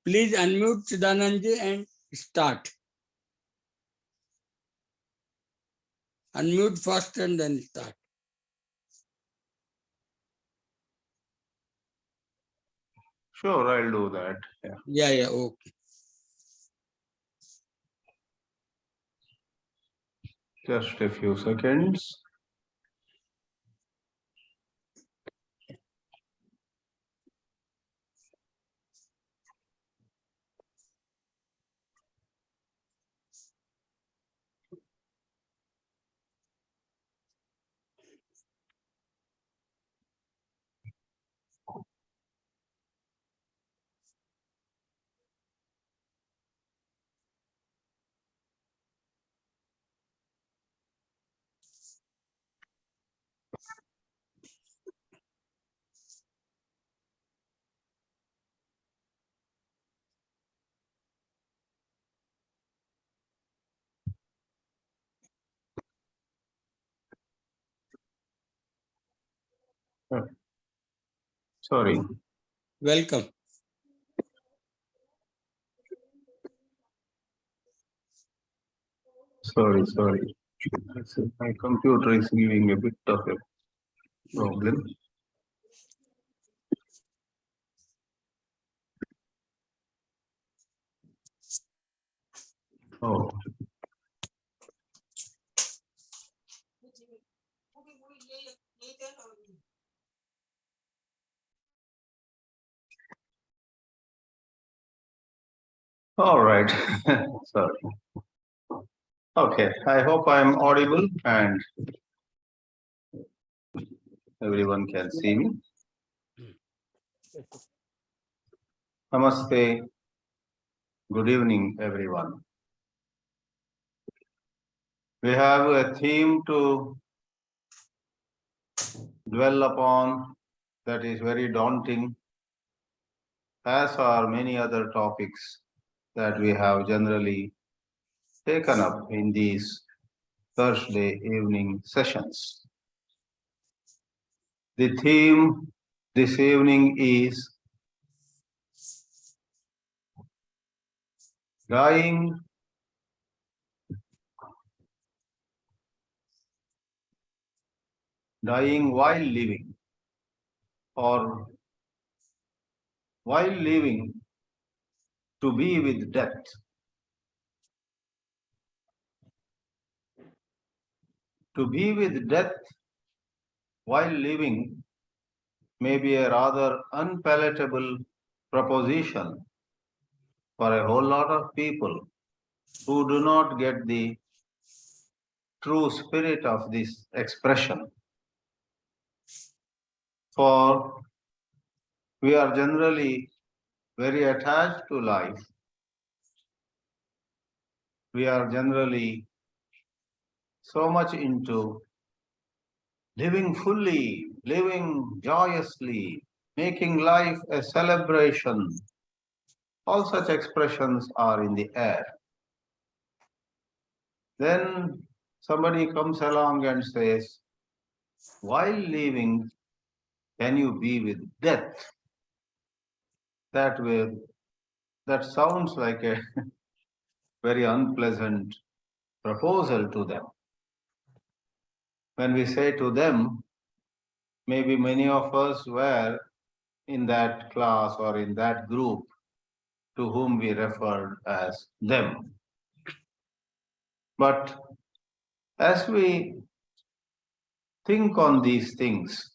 Please unmute Chidanandji and start. Unmute first and then start. Sure, I'll do that. Yeah, okay. Just a few seconds. Sorry. Welcome. Sorry. My computer is giving a bit of a problem. Oh. All right. Sorry. Okay, I hope I'm audible and everyone can see me. Namaste. Good evening, everyone. We have a theme to dwell upon that is very daunting, as are many other topics that we have generally taken up in these Thursday evening sessions. The theme this evening is dying while living, or while living to be with death. To be with death while living may be a rather unpalatable proposition for a whole lot of people who do not get the true spirit of this expression. For we are generally very attached to life. We are generally so much into living fully, living joyously, making life a celebration. All such expressions are in the air. Then somebody comes along and says, while living, can you be with death? That sounds like a very unpleasant proposal to them. When we say to them, maybe many of us were in that class or in that group to whom we referred as them. But as we think on these things,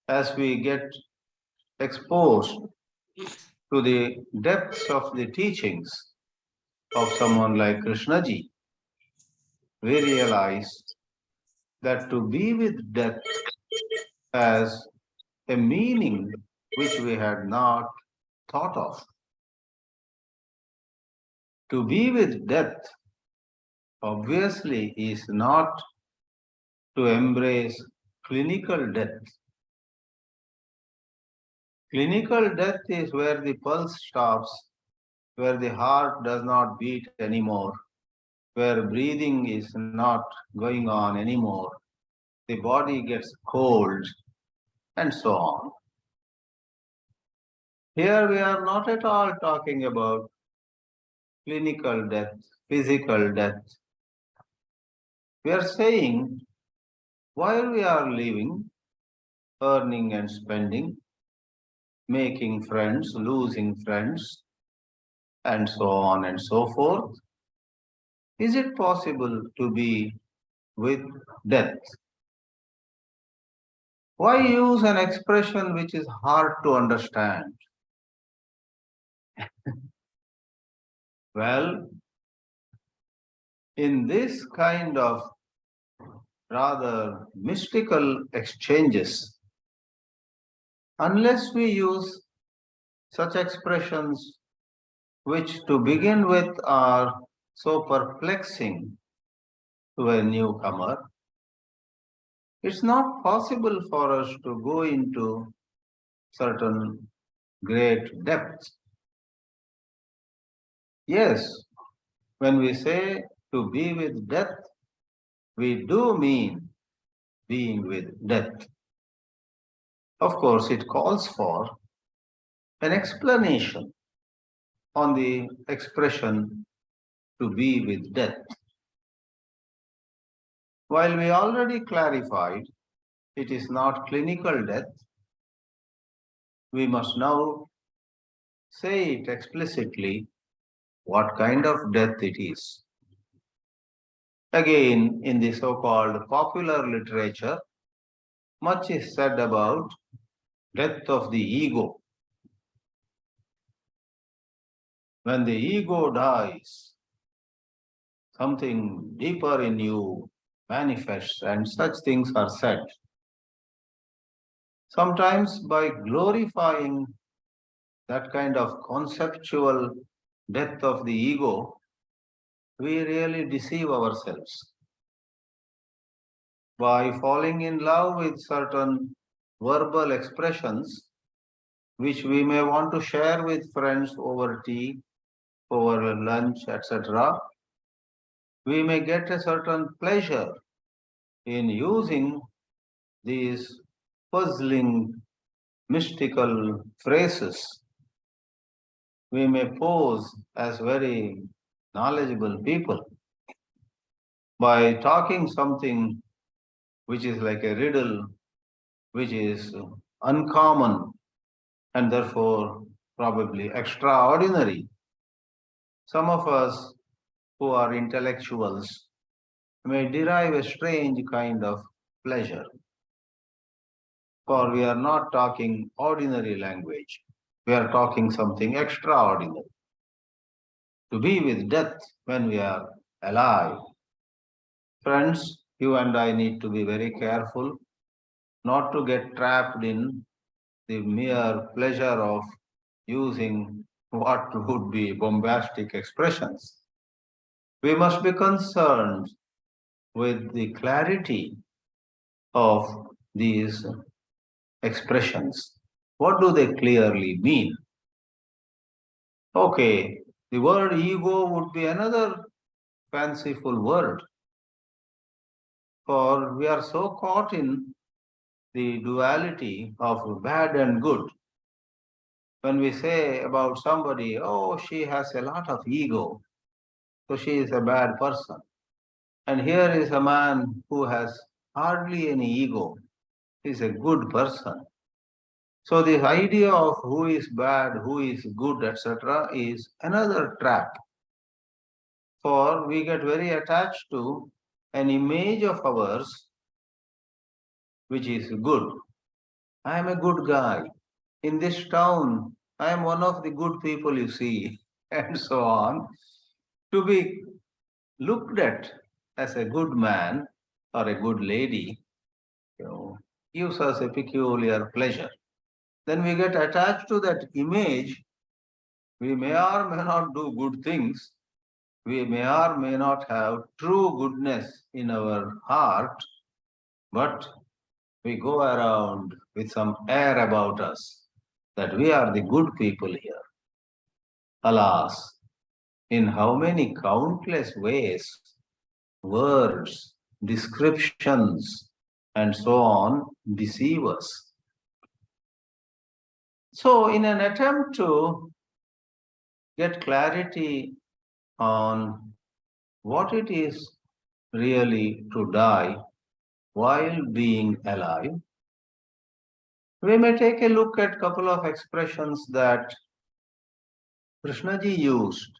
as we get exposed to the depths of the teachings of someone like Krishnaji, we realize that to be with death has a meaning which we had not thought of. To be with death obviously is not to embrace clinical death. Clinical death is where the pulse stops, where the heart does not beat anymore, where breathing is not going on anymore, the body gets cold, and so on. Here we are not at all talking about clinical death, physical death. We are saying while we are living, earning and spending, making friends, losing friends, and so on and so forth, is it possible to be with death? Why use an expression which is hard to understand? Well, in this kind of rather mystical exchanges, unless we use such expressions which to begin with are so perplexing to a newcomer, it's not possible for us to go into certain great depths. Yes, when we say to be with death, we do mean being with death. Of course, it calls for an explanation on the expression to be with death. While we already clarified it is not clinical death, we must now say it explicitly what kind of death it is. Again, in the so-called popular literature, much is said about death of the ego. When the ego dies, something deeper in you manifests, and such things are said. Sometimes by glorifying that kind of conceptual death of the ego, we really deceive ourselves. By falling in love with certain verbal expressions, which we may want to share with friends over tea, over lunch, etc., we may get a certain pleasure in using these puzzling, mystical phrases. We may pose as very knowledgeable people by talking something which is like a riddle, which is uncommon and therefore probably extraordinary. Some of us who are intellectuals may derive a strange kind of pleasure, for we are not talking ordinary language. We are talking something extraordinary. To be with death when we are alive. Friends, you and I need to be very careful not to get trapped in the mere pleasure of using what would be bombastic expressions. We must be concerned with the clarity of these expressions. What do they clearly mean? Okay, the word ego would be another fanciful word, for we are so caught in the duality of bad and good. When we say about somebody, oh, she has a lot of ego, so she is a bad person. And here is a man who has hardly any ego, he is a good person. So the idea of who is bad, who is good, etc., is another trap. For we get very attached to an image of ours which is good. I am a good guy. In this town, I am one of the good people you see, and so on. To be looked at as a good man or a good lady, you know, gives us a peculiar pleasure. Then we get attached to that image. We may or may not do good things. We may or may not have true goodness in our heart, but we go around with some air about us that we are the good people here. Alas, in how many countless ways words, descriptions, and so on deceive us. So, in an attempt to get clarity on what it is really to die while being alive, we may take a look at a couple of expressions that Krishnaji used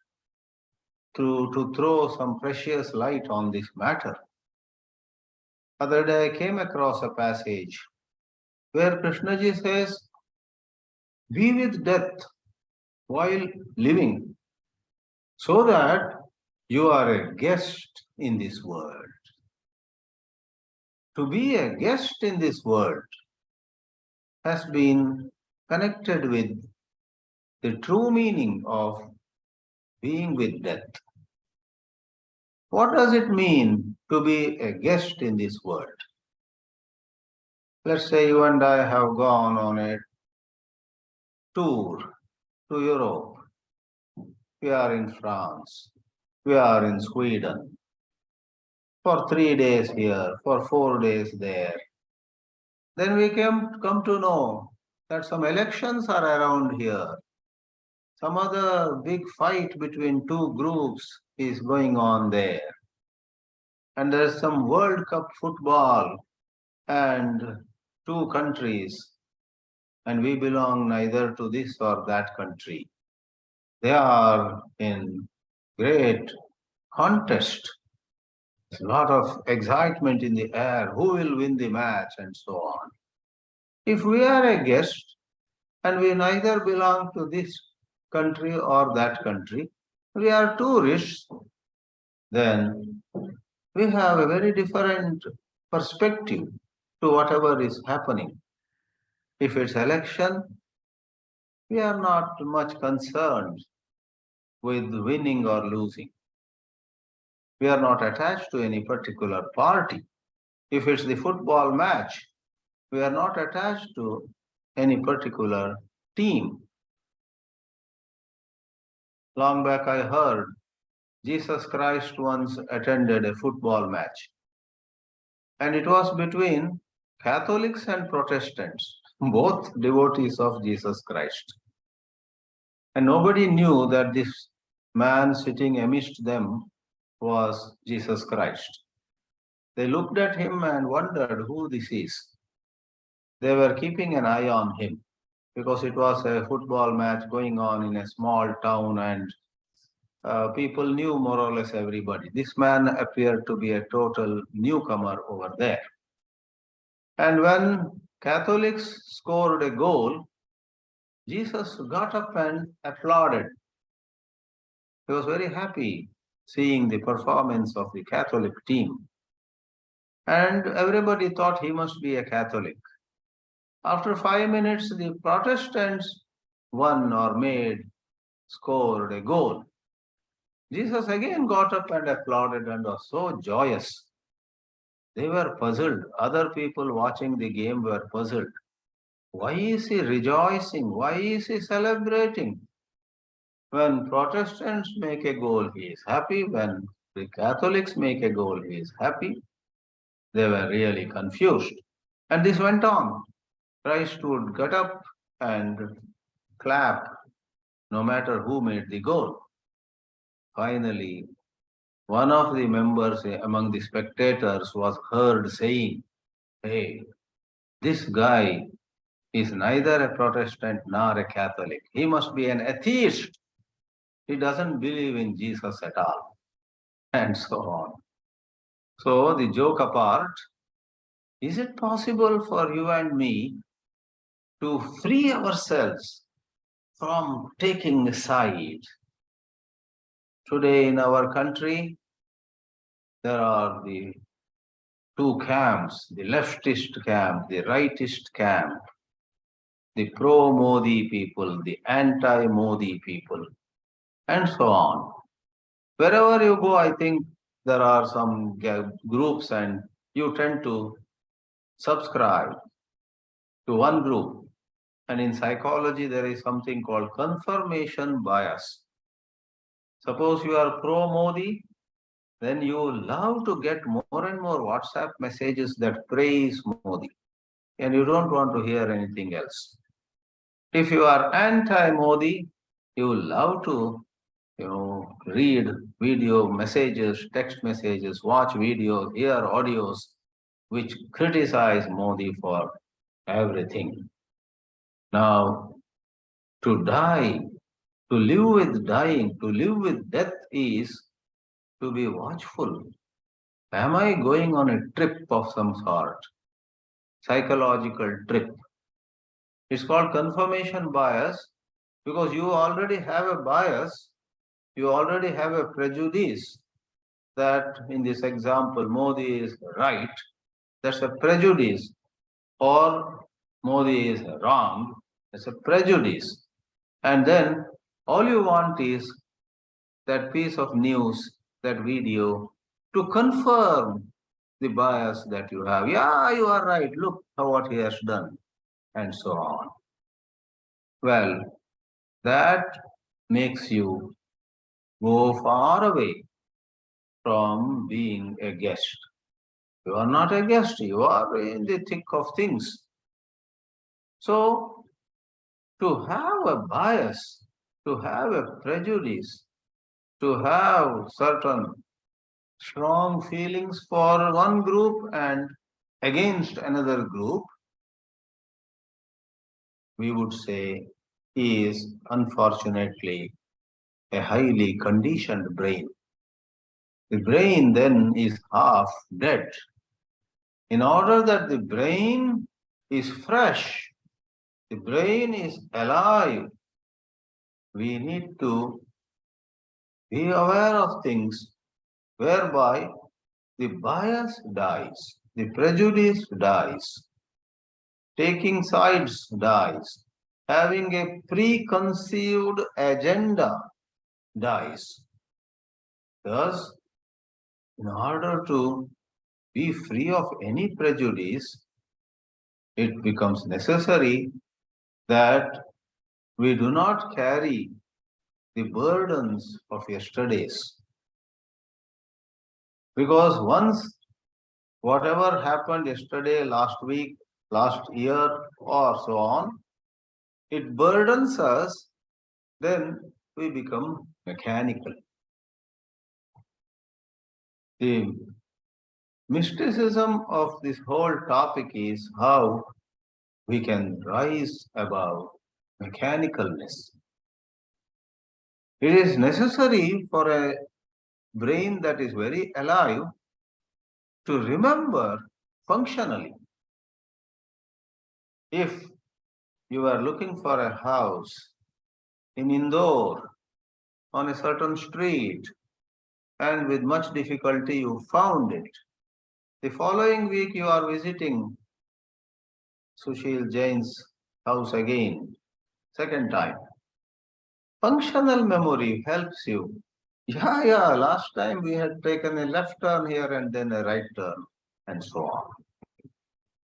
to throw some precious light on this matter. Other day I came across a passage where Krishnaji says, be with death while living, so that you are a guest in this world. To be a guest in this world has been connected with the true meaning of being with death. What does it mean to be a guest in this world? Let's say you and I have gone on a tour to Europe. We are in France. We are in Sweden. For 3 days here, for 4 days there. Then we come to know that some elections are around here. Some other big fight between two groups is going on there. And there's some World Cup football and two countries, and we belong neither to this or that country. They are in great contest. There's a lot of excitement in the air. Who will win the match and so on. If we are a guest and we neither belong to this country or that country, we are tourists, then we have a very different perspective to whatever is happening. If it's election, we are not much concerned with winning or losing. We are not attached to any particular party. If it's the football match, we are not attached to any particular team. Long back I heard Jesus Christ once attended a football match, and it was between Catholics and Protestants, both devotees of Jesus Christ. And nobody knew that this man sitting amidst them was Jesus Christ. They looked at him and wondered who this is. They were keeping an eye on him because it was a football match going on in a small town, and people knew more or less everybody. This man appeared to be a total newcomer over there. And when Catholics scored a goal, Jesus got up and applauded. He was very happy seeing the performance of the Catholic team. And everybody thought he must be a Catholic. After 5 minutes, the Protestants won or scored a goal. Jesus again got up and applauded and was so joyous. They were puzzled. Other people watching the game were puzzled. Why is he rejoicing? Why is he celebrating? When Protestants make a goal, he is happy. When the Catholics make a goal, he is happy. They were really confused. And this went on. Christ would get up and clap no matter who made the goal. Finally, one of the members among the spectators was heard saying, hey, this guy is neither a Protestant nor a Catholic. He must be an atheist. He doesn't believe in Jesus at all. And so on. So, the joke apart, is it possible for you and me to free ourselves from taking a side? Today in our country, there are the two camps, the leftist camp, the rightist camp, the pro-Modi people, the anti-Modi people, and so on. Wherever you go, I think there are some groups, and you tend to subscribe to one group. And in psychology, there is something called confirmation bias. Suppose you are pro-Modi, then you love to get more and more WhatsApp messages that praise Modi, and you don't want to hear anything else. If you are anti-Modi, you love to, read video messages, text messages, watch videos, hear audios which criticize Modi for everything. Now, to die, to live with dying, to live with death is to be watchful. Am I going on a trip of some sort? Psychological trip. It's called confirmation bias because you already have a bias, you already have a prejudice that in this example, Modi is right. That's a prejudice. Or Modi is wrong. That's a prejudice. And then all you want is that piece of news, that video, to confirm the bias that you have. Yeah, you are right. Look how what he has done, and so on. Well, that makes you go far away from being a guest. You are not a guest, you are in the thick of things. So, to have a bias, to have a prejudice, to have certain strong feelings for one group and against another group, we would say is unfortunately a highly conditioned brain. The brain then is half dead. In order that the brain is fresh, the brain is alive, we need to be aware of things whereby the bias dies, the prejudice dies, taking sides dies, having a preconceived agenda dies. Thus, in order to be free of any prejudice, it becomes necessary that we do not carry the burdens of yesterdays. Because once whatever happened yesterday, last week, last year, or so on, it burdens us, then we become mechanical. The mysticism of this whole topic is how we can rise above mechanicalness. It is necessary for a brain that is very alive to remember functionally. If you are looking for a house in Indore on a certain street and with much difficulty you found it, the following week you are visiting Sushil Jain's house again, second time. Functional memory helps you. Yeah, last time we had taken a left turn here and then a right turn, and so on.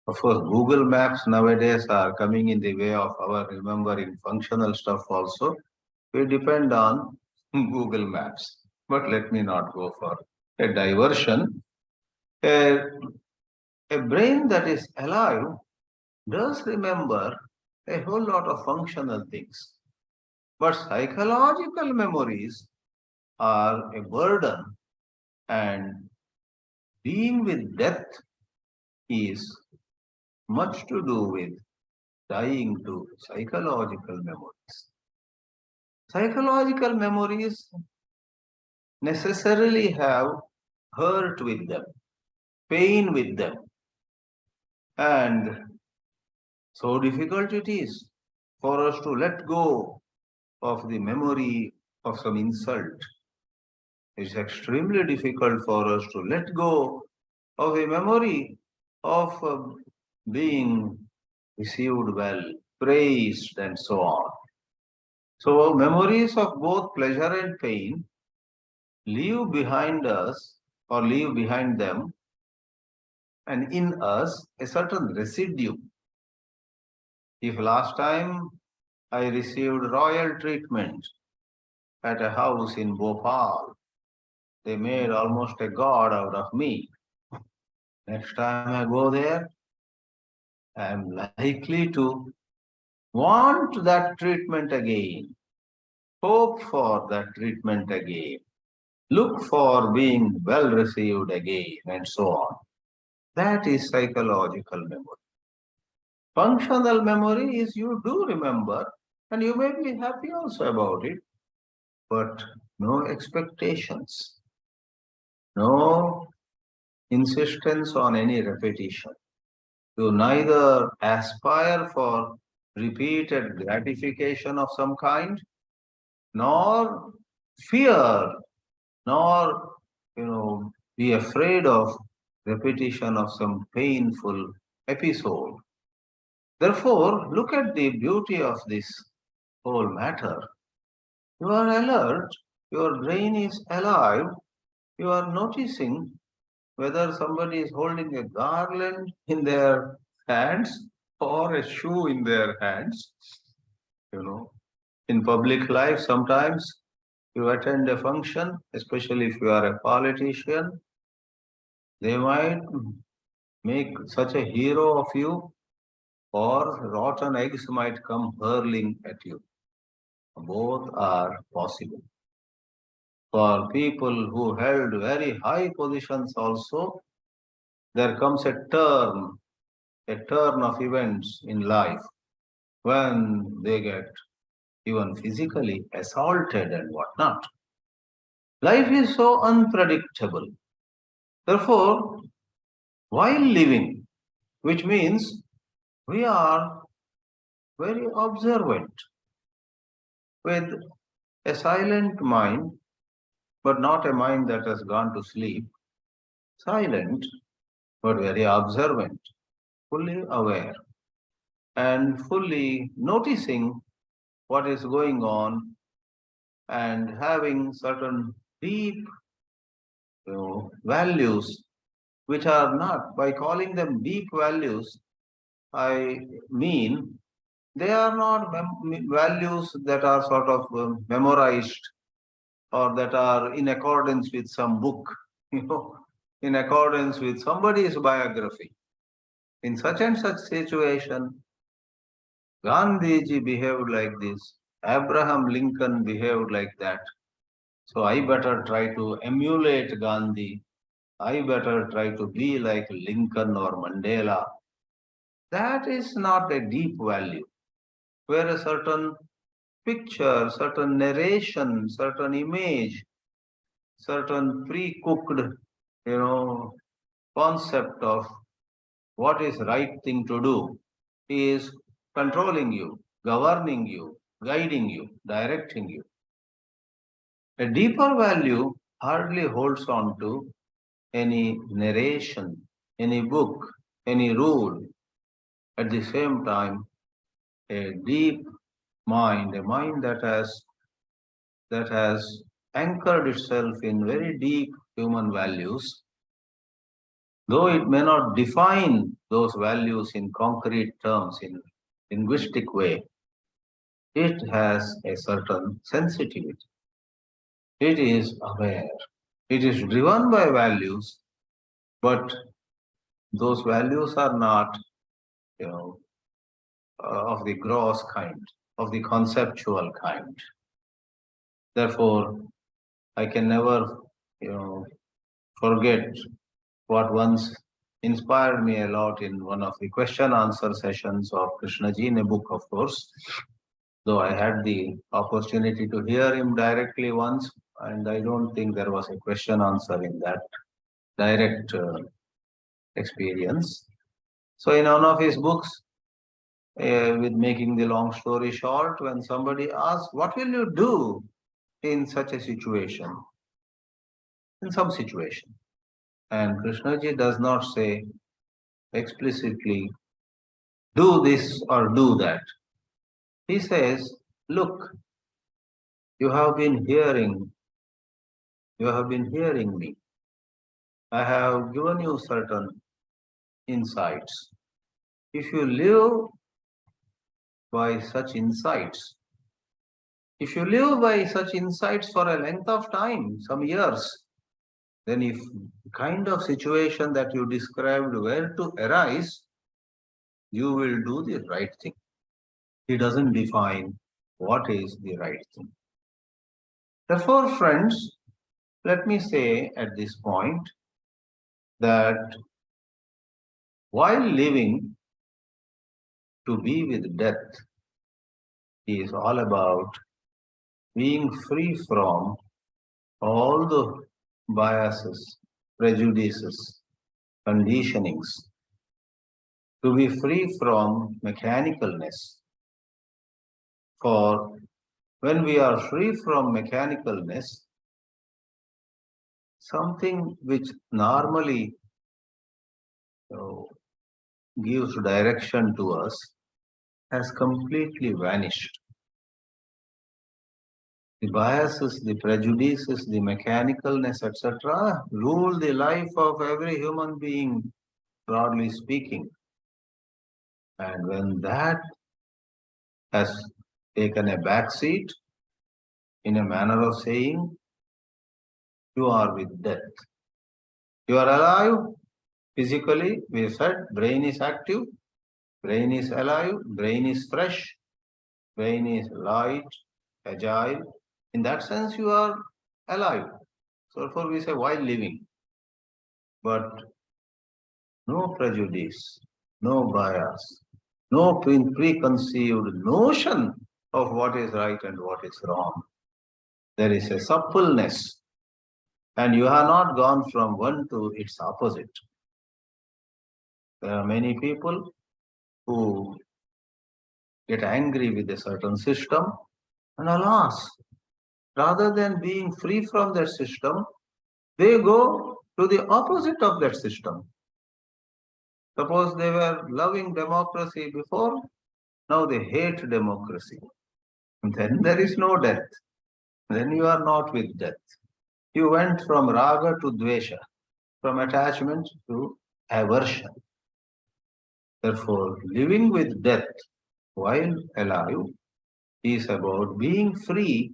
Of course, Google Maps nowadays are coming in the way of our remembering functional stuff also. We depend on Google Maps. But let me not go for a diversion. A, a brain that is alive does remember a whole lot of functional things. But psychological memories are a burden, and being with death is much to do with dying to psychological memories. Psychological memories necessarily have hurt with them, pain with them, and so difficult it is for us to let go of the memory of some insult. It's extremely difficult for us to let go of a memory of being received well, praised, and so on. So, memories of both pleasure and pain leave behind us or leave behind them and in us a certain residue. If last time I received royal treatment at a house in Bhopal, they made almost a god out of me. Next time I go there, I am likely to want that treatment again, hope for that treatment again, look for being well received again, and so on. That is psychological memory. Functional memory is you do remember and you may be happy also about it, but no expectations, no insistence on any repetition. You neither aspire for repeated gratification of some kind, nor fear, nor be afraid of repetition of some painful episode. Therefore, look at the beauty of this whole matter. You are alert, your brain is alive, you are noticing whether somebody is holding a garland in their hands or a shoe in their hands. You know, in public life, sometimes you attend a function, especially if you are a politician, they might make such a hero of you, or rotten eggs might come hurling at you. Both are possible. For people who held very high positions also, there comes a turn of events in life when they get even physically assaulted and whatnot. Life is so unpredictable. Therefore, while living, which means we are very observant with a silent mind, but not a mind that has gone to sleep, silent, but very observant, fully aware, and fully noticing what is going on and having certain deep values which are not, by calling them deep values, I mean they are not values that are sort of memorized or that are in accordance with some book, you know, in accordance with somebody's biography. In such and such situation, Gandhiji behaved like this, Abraham Lincoln behaved like that. So I better try to emulate Gandhi. I better try to be like Lincoln or Mandela. That is not a deep value, where a certain picture, certain narration, certain image, certain pre-cooked, concept of what is right thing to do is controlling you, governing you, guiding you, directing you. A deeper value hardly holds on to any narration, any book, any rule. At the same time, a deep mind, a mind that has anchored itself in very deep human values, though it may not define those values in concrete terms in linguistic way, it has a certain sensitivity. It is aware. It is driven by values, but those values are not, you know, of the gross kind, of the conceptual kind. Therefore, I can never, you know, forget what once inspired me a lot in one of the question answer sessions of Krishnaji in a book, of course. Though I had the opportunity to hear him directly once, and I don't think there was a question answer in that direct experience. So, in one of his books, with making the long story short, when somebody asks, what will you do in such a situation, in some situation? And Krishnaji does not say explicitly, do this or do that. He says, look, you have been hearing, you have been hearing me. I have given you certain insights. If you live by such insights, if you live by such insights for a length of time, some years, then if the kind of situation that you described were to arise, you will do the right thing. He doesn't define what is the right thing. Therefore, friends, let me say at this point that while living to be with death is all about being free from all the biases, prejudices, conditionings, to be free from mechanicalness. For when we are free from mechanicalness, something which normally gives direction to us has completely vanished. The biases, the prejudices, the mechanicalness, etc., rule the life of every human being, broadly speaking. And when that has taken a back seat, in a manner of saying, you are with death. You are alive physically, we said, brain is active, brain is alive, brain is fresh, brain is light, agile. In that sense, you are alive. So therefore, we say while living. But no prejudice, no bias, no preconceived notion of what is right and what is wrong. There is a suppleness, and you have not gone from one to its opposite. There are many people who get angry with a certain system, and alas, rather than being free from that system, they go to the opposite of that system. Suppose they were loving democracy before, now they hate democracy. Then there is no death. Then you are not with death. You went from raga to dvesha, from attachment to aversion. Therefore, living with death while alive is about being free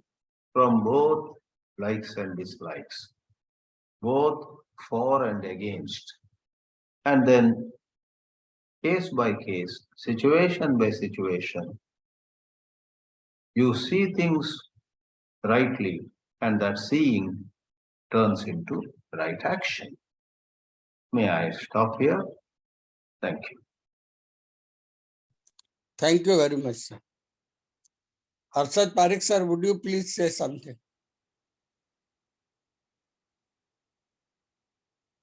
from both likes and dislikes, both for and against. And then, case by case, situation by situation, you see things rightly, and that seeing turns into right action. May I stop here? Thank you. Thank you very much, sir. Harshad Parekh, sir, would you please say something?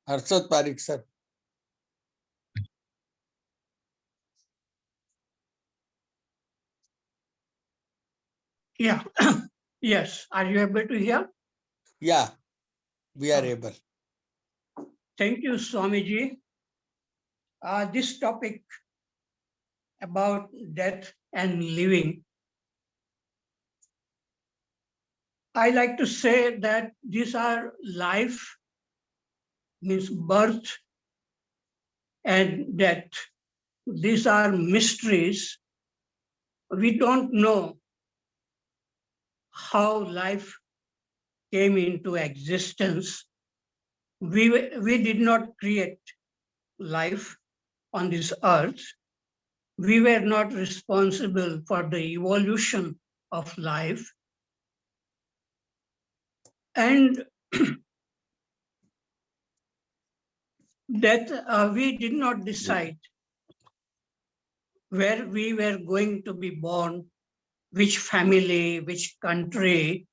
Harshad Parekh, sir. Yeah. Yes. Are you able to hear? Yeah, we are able. Thank you, Swamiji. This topic about death and living, I like to say that these are life, means birth and death. These are mysteries. We don't know how life came into existence. We did not create life on this earth. We were not responsible for the evolution of life. And that we did not decide where we were going to be born, which family, which country.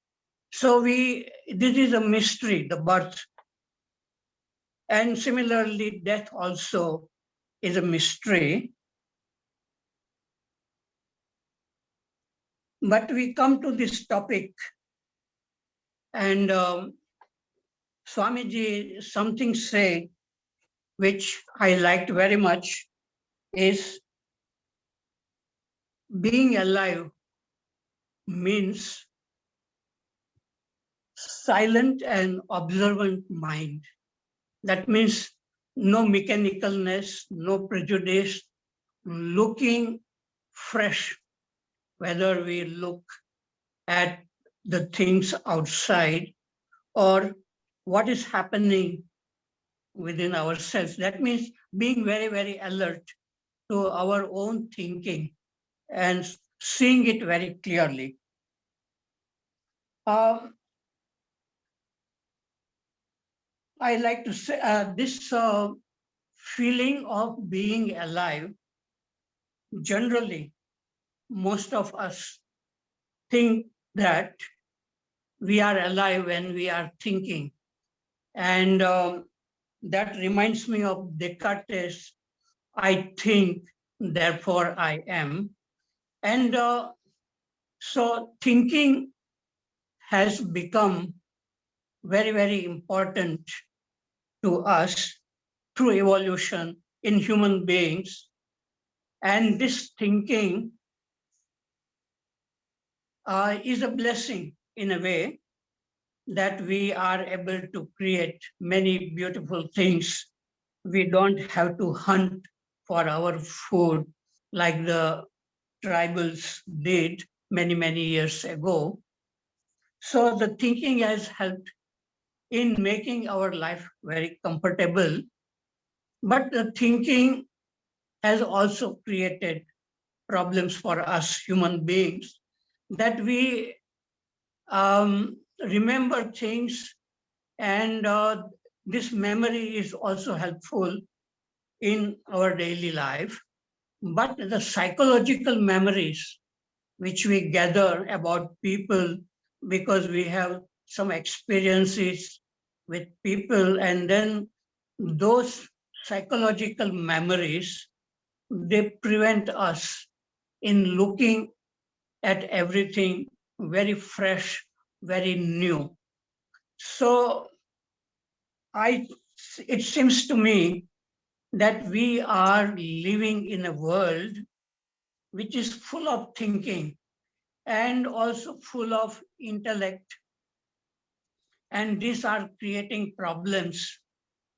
So this is a mystery, the birth. And similarly, death also is a mystery. But we come to this topic, and Swamiji something said, which I liked very much, is being alive means silent and observant mind. That means no mechanicalness, no prejudice, looking fresh, whether we look at the things outside or what is happening within ourselves. That means being very, very alert to our own thinking and seeing it very clearly. I like to say this feeling of being alive, generally, most of us think that we are alive when we are thinking. And that reminds me of Descartes' I think, therefore I am. And so thinking has become very, very important to us through evolution in human beings. And this thinking is a blessing in a way that we are able to create many beautiful things. We don't have to hunt for our food like the tribals did many, many years ago. So the thinking has helped in making our life very comfortable. But the thinking has also created problems for us human beings, that we remember things, and this memory is also helpful in our daily life. But the psychological memories which we gather about people because we have some experiences with people, and then those psychological memories, they prevent us in looking at everything very fresh, very new. So it seems to me that we are living in a world which is full of thinking and also full of intellect. And these are creating problems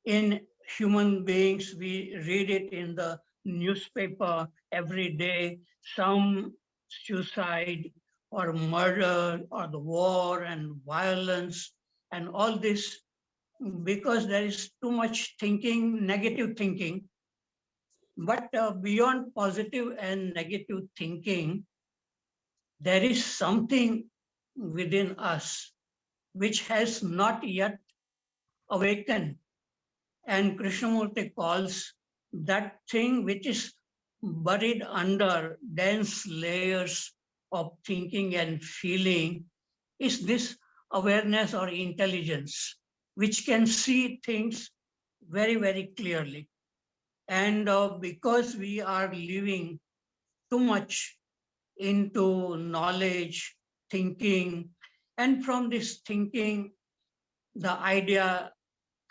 in human beings. We read it in the newspaper every day, some suicide or murder or the war and violence and all this, because there is too much thinking, negative thinking. But beyond positive and negative thinking, there is something within us which has not yet awakened. And Krishnamurti calls that thing which is buried under dense layers of thinking and feeling is this awareness or intelligence, which can see things very, very clearly. And because we are living too much into knowledge, thinking, and from this thinking, the idea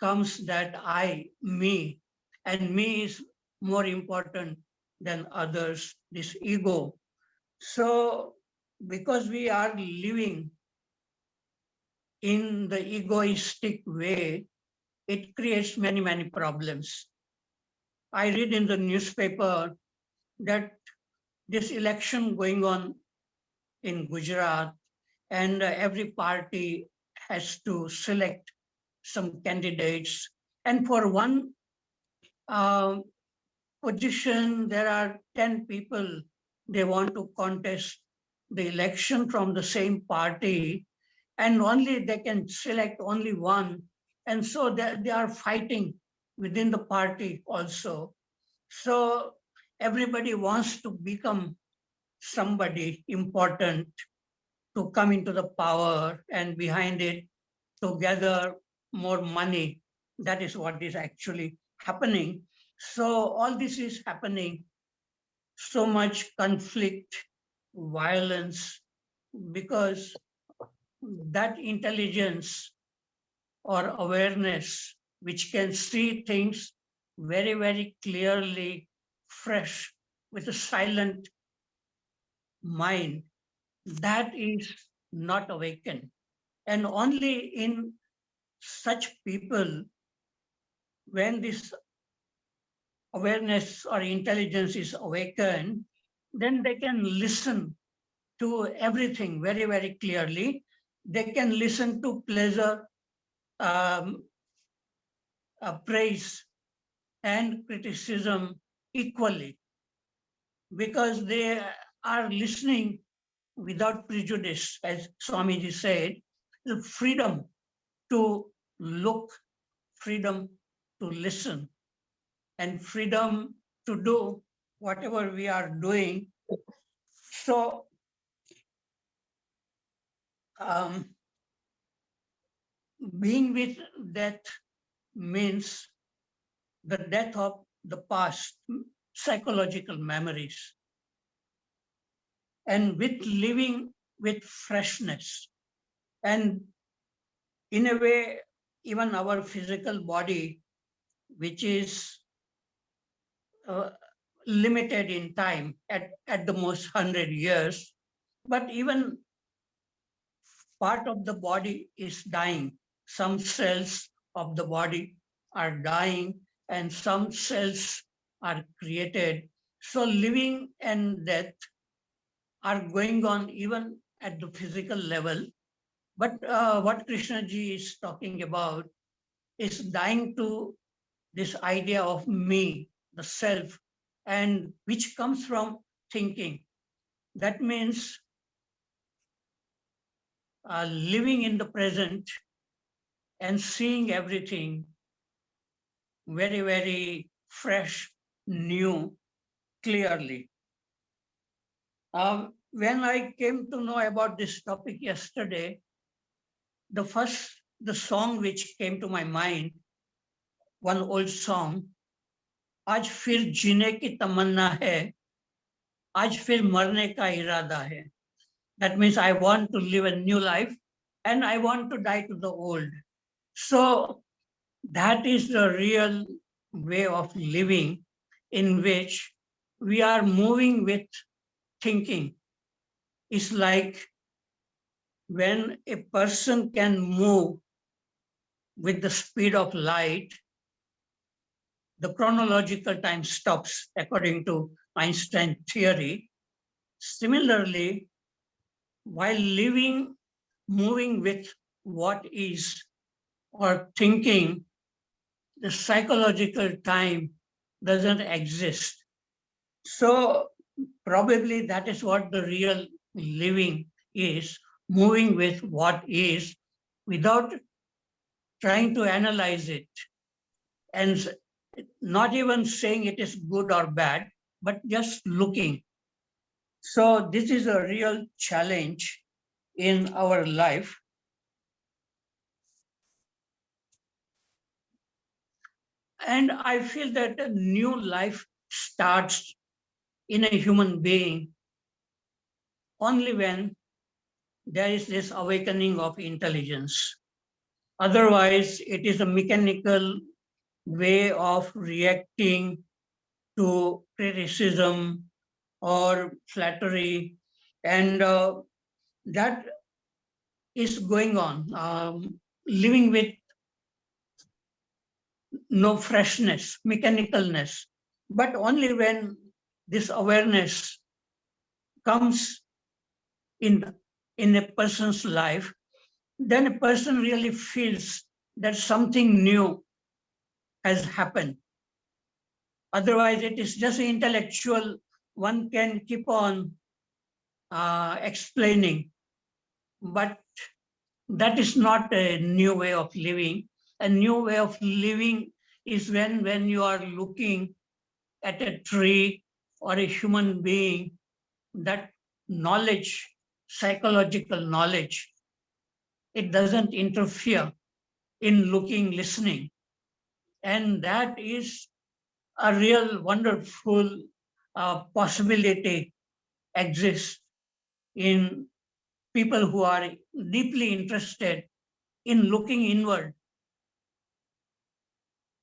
comes that I, me, and me is more important than others, this ego. So, because we are living in the egoistic way, it creates many, many problems. I read in the newspaper that this election going on in Gujarat, and every party has to select some candidates. And for one position, there are 10 people, they want to contest the election from the same party, and only they can select only one. And so they are fighting within the party also. So everybody wants to become somebody important to come into the power, and behind it to gather more money. That is what is actually happening. So all this is happening, so much conflict, violence, because that intelligence or awareness which can see things very, very clearly, fresh, with a silent mind, that is not awakened. And only in such people, when this awareness or intelligence is awakened, then they can listen to everything very, very clearly. They can listen to pleasure, um, praise, and criticism equally, because they are listening without prejudice, as Swamiji said, the freedom to look, freedom to listen, and freedom to do whatever we are doing. So, being with death means the death of the past, psychological memories, and with living with freshness. And in a way, even our physical body, which is limited in time at the most 100 years, but even part of the body is dying. Some cells of the body are dying and some cells are created. So living and death are going on even at the physical level. But what Krishna ji is talking about is dying to this idea of me, the self, and which comes from thinking. That means living in the present and seeing everything very, very fresh, new, clearly. When I came to know about this topic yesterday, the song which came to my mind, one old song, आज फिर जीने की तमन्ना है, आज फिर मरने का इरादा है. That means I want to live a new life and I want to die to the old. So that is the real way of living, in which we are moving with thinking. It's like when a person can move with the speed of light, the chronological time stops according to Einstein theory. Similarly, while moving with what is or thinking, the psychological time doesn't exist. So probably that is what the real living is, moving with what is without trying to analyze it and not even saying it is good or bad, but just looking. So this is a real challenge in our life. And I feel that a new life starts in a human being only when there is this awakening of intelligence. Otherwise, it is a mechanical way of reacting to criticism or flattery, and that is going on, living with no freshness, mechanicalness. But only when this awareness comes in a person's life, then a person really feels that something new has happened. Otherwise, it is just intellectual. One can keep on explaining, but that is not a new way of living. A new way of living is when you are looking at a tree or a human being, that knowledge, psychological knowledge, it doesn't interfere in looking, listening. And that is a real wonderful possibility exists in people who are deeply interested in looking inward.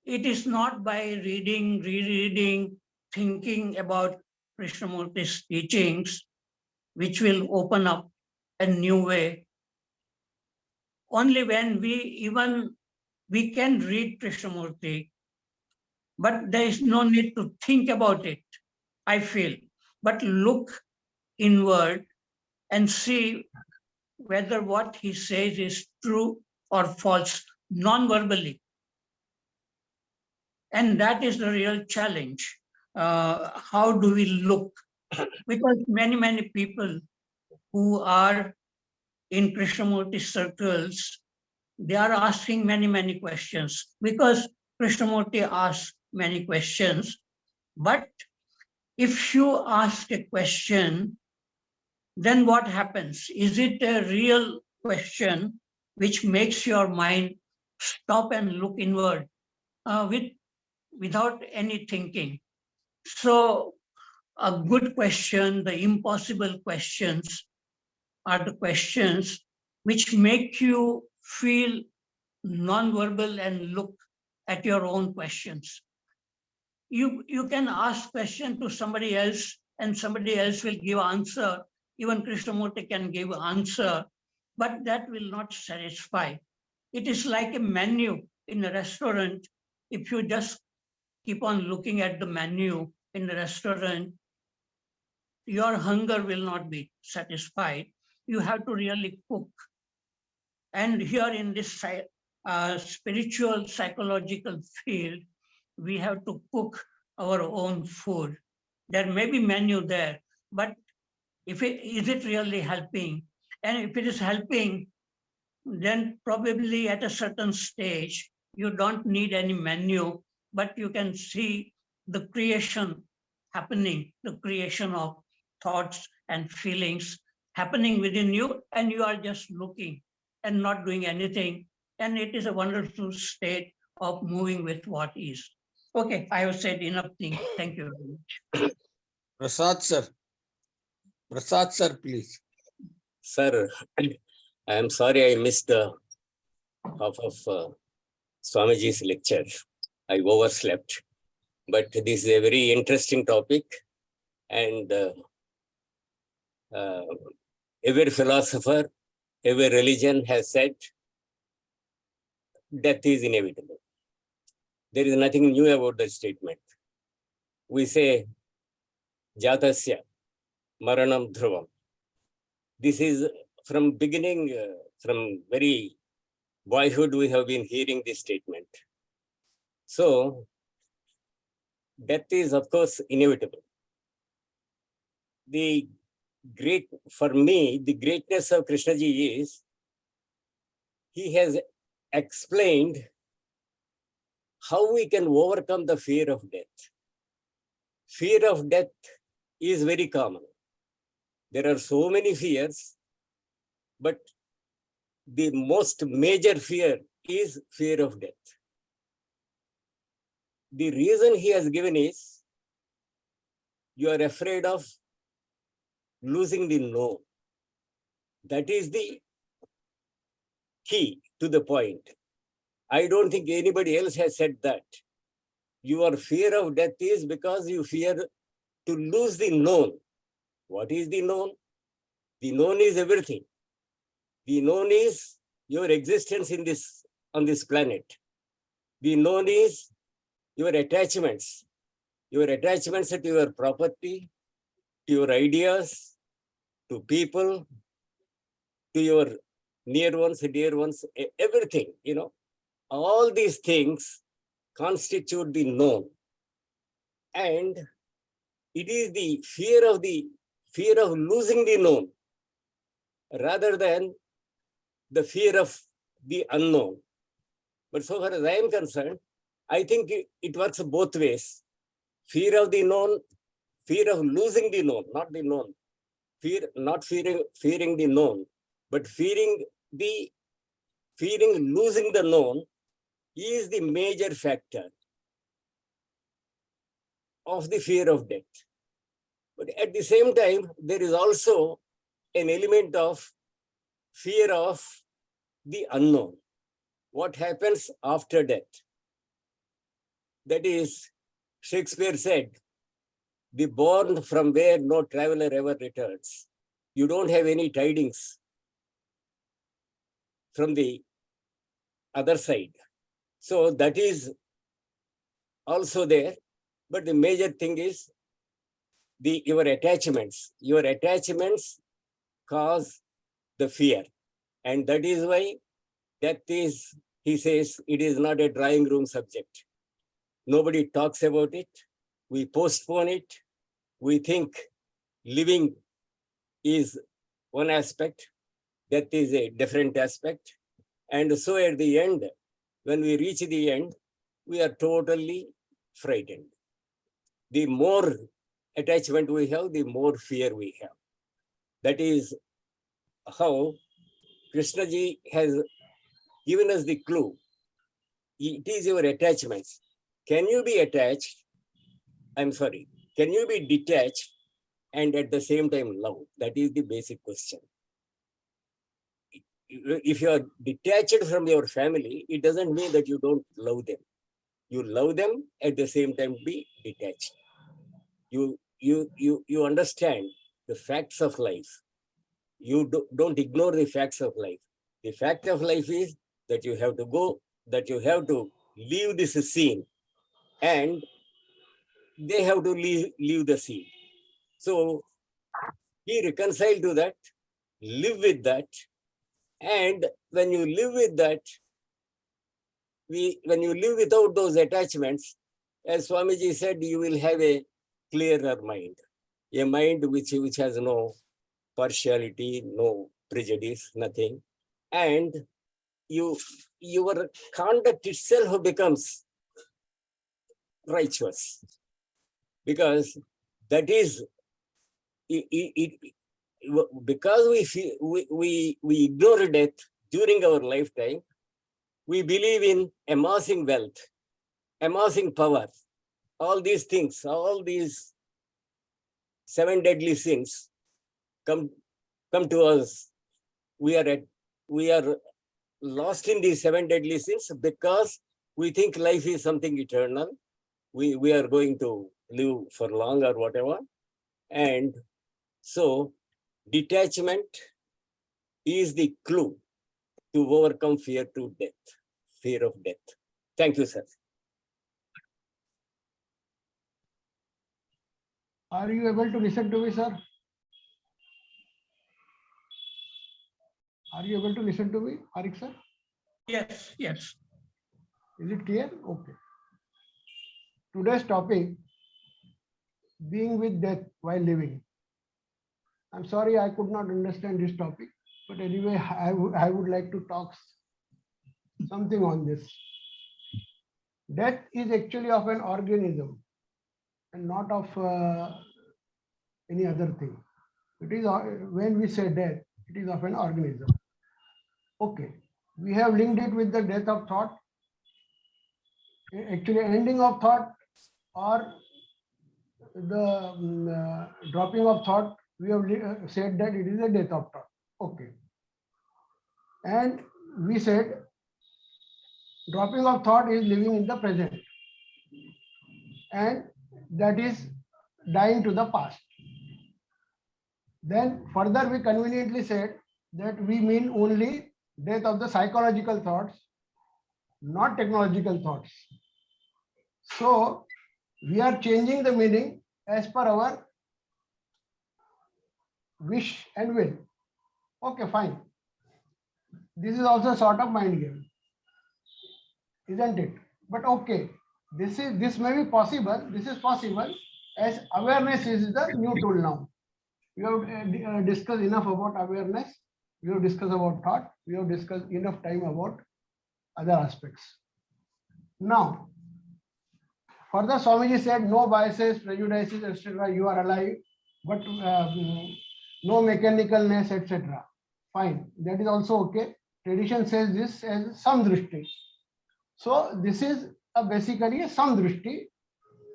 It is not by reading, rereading, thinking about Krishnamurti's teachings, which will open up a new way. Only when we can read Krishnamurti, but there is no need to think about it, I feel. But look inward and see whether what he says is true or false, non-verbally. And that is the real challenge. How do we look Because many people who are in Krishnamurti circles, they are asking many questions because Krishnamurti asks many questions. But if you ask a question, then what happens? Is it a real question which makes your mind stop and look inward without any thinking? So a good question, the impossible questions are the questions which make you feel non-verbal and look at your own questions. You can ask question to somebody else and somebody else will give answer. Even Krishnamurti can give answer, but that will not satisfy. It is like a menu in a restaurant. If you just keep on looking at the menu in the restaurant, your hunger will not be satisfied. You have to really cook. And here in this spiritual psychological field, we have to cook our own food. There may be menu there, but is it really helping? And if it is helping, then probably at a certain stage, you don't need any menu, but you can see the creation happening, the creation of thoughts and feelings happening within you, and you are just looking and not doing anything. And it is a wonderful state of moving with what is. Okay, I have said enough things. Thank you very much. Prasad sir, please. Sir, I am sorry I missed the half of Swamiji's lecture. I overslept. But this is a very interesting topic. And every philosopher, every religion has said death is inevitable. There is nothing new about that statement. We say, Jatasya, Maranam Dhruvam. This is from beginning, from very boyhood, we have been hearing this statement. So, death is, of course, inevitable. For me, the greatness of Krishnaji is, he has explained how we can overcome the fear of death. Fear of death is very common. There are so many fears, but the most major fear is fear of death. The reason he has given is, you are afraid of losing the known. That is the key to the point. I don't think anybody else has said that. Your fear of death is because you fear to lose the known. What is the known? The known is everything. The known is your existence on this planet. The known is your attachments to your property, to your ideas, to people, to your near ones, dear ones, everything, all these things constitute the known. And it is the fear of losing the known rather than the fear of the unknown. But so far as I am concerned, I think it works both ways. Fear of the known, fear of losing the known, not the known. Fearing the known, but fearing losing the known is the major factor of the fear of death. But at the same time, there is also an element of fear of the unknown. What happens after death? That is, Shakespeare said, the bourne from where no traveler ever returns. You don't have any tidings from the other side. So that is also there. But the major thing is your attachments. Your attachments cause the fear. And that is why death is, he says, it is not a drawing room subject. Nobody talks about it. We postpone it. We think living is one aspect, death is a different aspect. And so at the end, when we reach the end, we are totally frightened. The more attachment we have, the more fear we have. That is how Krishnaji has given us the clue. It is your attachments. Can you be attached? I'm sorry. Can you be detached and at the same time love? That is the basic question. If you are detached from your family, it doesn't mean that you don't love them. You love them, at the same time be detached. You understand the facts of life. You don't ignore the facts of life. The fact of life is that you have to go, that you have to leave this scene, and they have to leave the scene. So be reconciled to that, live with that, and when you live with that, when you live without those attachments, as Swamiji said, you will have a clearer mind, a mind which has no partiality, no prejudice, nothing. And your conduct itself becomes righteous, because that is, because we ignore death during our lifetime, we believe in amassing wealth, amassing power, all these things, all these 7 deadly sins come to us. We are lost in these 7 deadly sins because we think life is something eternal. We are going to live for long or whatever. And so detachment is the clue to overcome fear of death. Thank you, sir. Are you able to listen to me, sir? Are you able to listen to me, Parekh sir? Yes, yes. Is it clear? Okay. Today's topic, being with death while living. I'm sorry I could not understand this topic, but anyway, I would like to talk something on this. Death is actually of an organism and not of any other thing. It is, when we say death, it is of an organism. Okay, we have linked it with the death of thought, actually ending of thought, or the dropping of thought. We have said that it is a death of thought. Okay, and we said dropping of thought is living in the present, and that is dying to the past. Then further we conveniently said that we mean only death of the psychological thoughts, not technological thoughts. So we are changing the meaning as per our wish and will. Okay, fine. This is also a sort of mind game, isn't it? But okay, this may be possible. This is possible as awareness is the new tool now. We have discussed enough about awareness. We have discussed about thought. We have discussed enough time about other aspects. Now, further Swamiji said no biases, prejudices, etc. You are alive, but no mechanicalness, etc. Fine, that is also okay. Tradition says this as samdrishti. So this is basically a samdrishti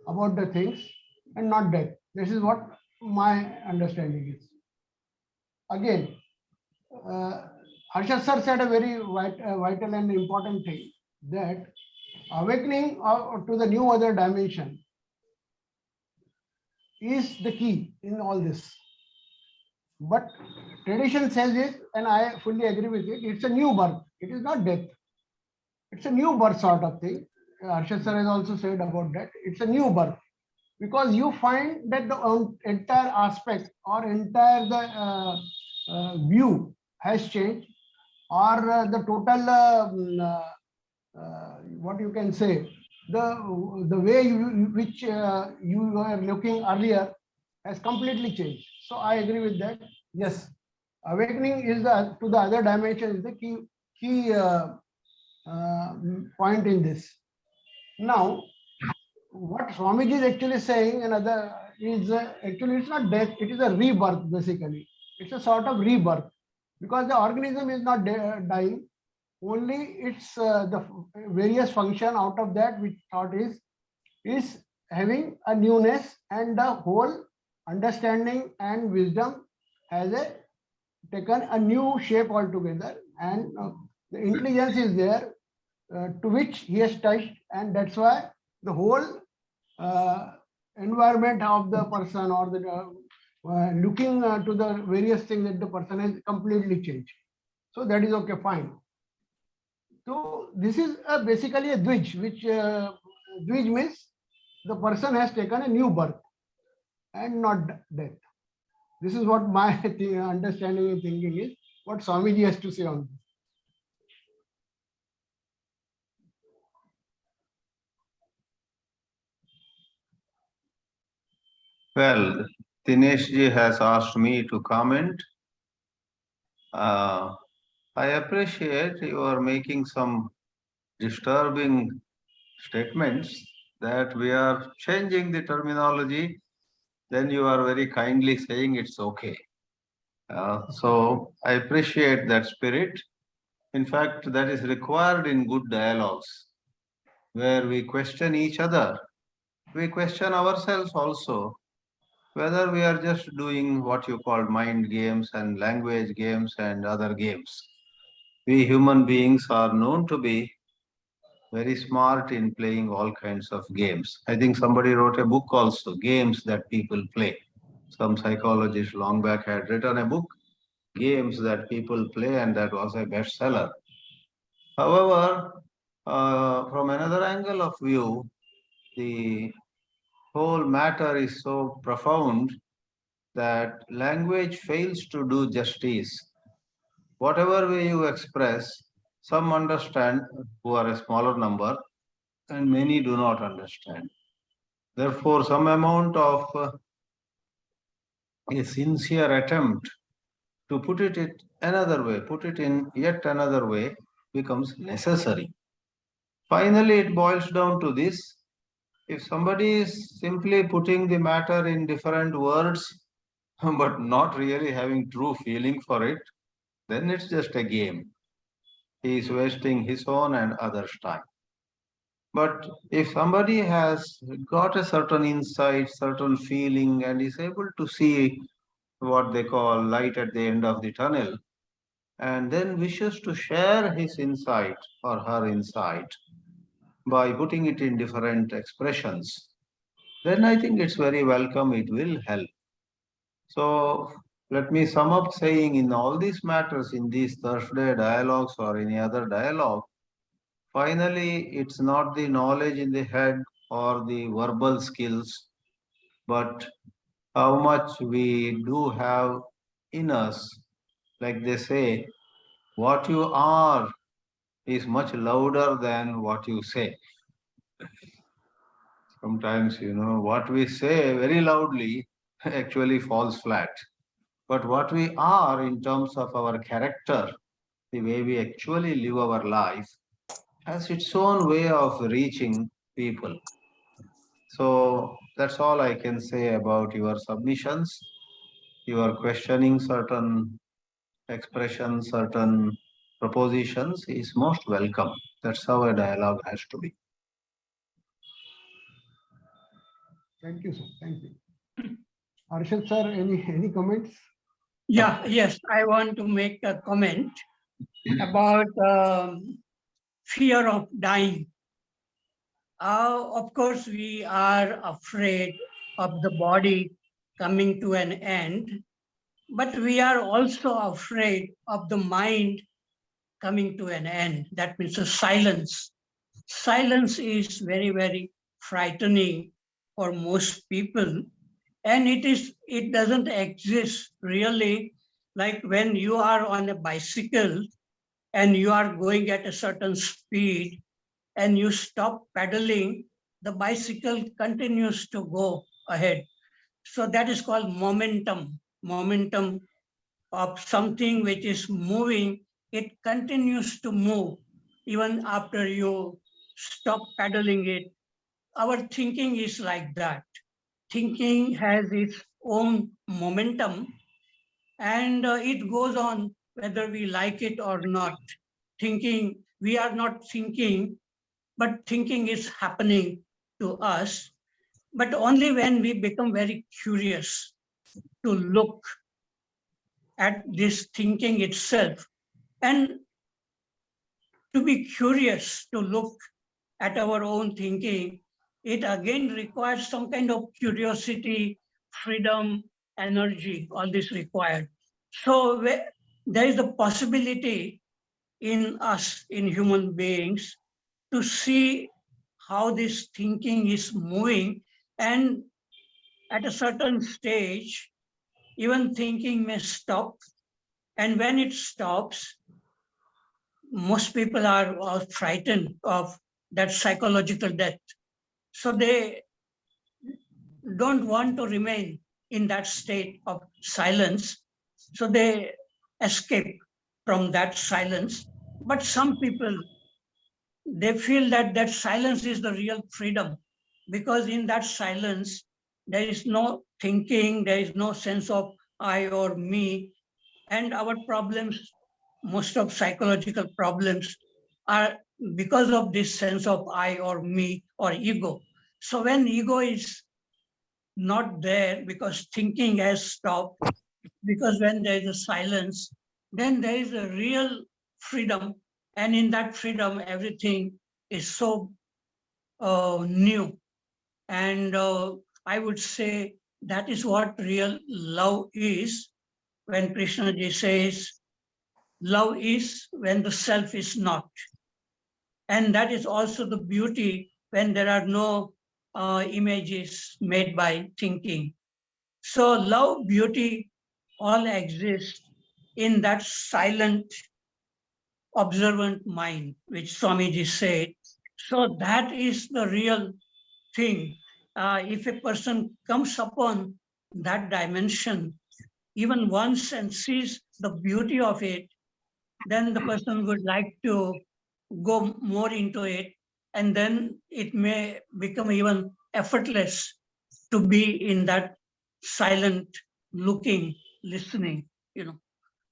about the things and not death. This is what my understanding is. Again, Harshad sir said a very vital and important thing, that awakening to the new other dimension is the key in all this. But tradition says it, and I fully agree with it, it's a new birth. It is not death. It's a new birth sort of thing. Harshad sir has also said about that. It's a new birth, because you find that the entire aspect or entire view has changed, or the total what you can say, the way which you were looking earlier has completely changed. So I agree with that. Yes, awakening is to the other dimension is the key point in this. Now, what Swamiji is actually saying, another is actually it's not death; it is a rebirth. Basically, it's a sort of rebirth because the organism is not dying. Only it's the various function out of that which thought is having a newness, and the whole understanding and wisdom has taken a new shape altogether, and the intelligence is there to which he has touched, and that's why the whole environment of the person or the looking to the various things that the person has completely changed. So that is okay, fine. So this is basically a dvij, which dvij means the person has taken a new birth and not death. This is what my understanding and thinking is. What Swamiji has to say on this. Well, Dinesh ji has asked me to comment. I appreciate you are making some disturbing statements that we are changing the terminology. Then you are very kindly saying it's okay. So I appreciate that spirit. In fact, that is required in good dialogues where we question each other. We question ourselves also whether we are just doing what you call mind games and language games and other games. We human beings are known to be very smart in playing all kinds of games. I think somebody wrote a book also, Games That People Play. Some psychologist long back had written a book, Games That People Play, and that was a bestseller. However, from another angle of view, the whole matter is so profound that language fails to do justice. Whatever way you express, some understand who are a smaller number, and many do not understand. Therefore, some amount of a sincere attempt to put it another way, put it in yet another way, becomes necessary. Finally, it boils down to this. If somebody is simply putting the matter in different words, but not really having true feeling for it, then it's just a game. He is wasting his own and others' time. But if somebody has got a certain insight, certain feeling, and is able to see what they call light at the end of the tunnel, and then wishes to share his insight or her insight by putting it in different expressions, then I think it's very welcome. It will help. So let me sum up saying in all these matters, in these Thursday dialogues or any other dialogue, finally, it's not the knowledge in the head or the verbal skills, but how much we do have in us. Like they say, what you are is much louder than what you say. Sometimes, what we say very loudly actually falls flat. But what we are in terms of our character, the way we actually live our life, has its own way of reaching people. So that's all I can say about your submissions. You are questioning certain expressions, certain propositions is most welcome. That's how a dialogue has to be. Thank you, sir. Thank you. Harshad sir, any comments? Yeah, yes, I want to make a comment about fear of dying. Of course, we are afraid of the body coming to an end, but we are also afraid of the mind coming to an end. That means a silence. Silence is very, very frightening for most people. And it doesn't exist really like when you are on a bicycle and you are going at a certain speed and you stop pedaling, the bicycle continues to go ahead. So that is called momentum. momentum of something which is moving, it continues to move even after you stop paddling it. Our thinking is like that. Thinking has its own momentum, and it goes on whether we like it or not. Thinking, we are not thinking, but thinking is happening to us, but only when we become very curious to look at this thinking itself. And to be curious to look at our own thinking, it again requires some kind of curiosity, freedom, energy, all this required. So there is a possibility in us, in human beings, to see how this thinking is moving, and at a certain stage, even thinking may stop. And when it stops, most people are frightened of that psychological death. So they don't want to remain in that state of silence. So they escape from that silence. But some people, they feel that that silence is the real freedom, because in that silence, there is no thinking, there is no sense of I or me, and our problems, most of psychological problems, are because of this sense of I or me or ego. So when ego is not there because thinking has stopped, because when there is a silence, then there is a real freedom. And in that freedom, everything is so new. And I would say that is what real love is. When Krishnaji says, love is when the self is not. And that is also the beauty when there are no images made by thinking. So love, beauty, all exist in that silent, observant mind, which Swamiji said. So that is the real thing. If a person comes upon that dimension, even once, and sees the beauty of it, then the person would like to go more into it, and then it may become even effortless to be in that silent looking, listening,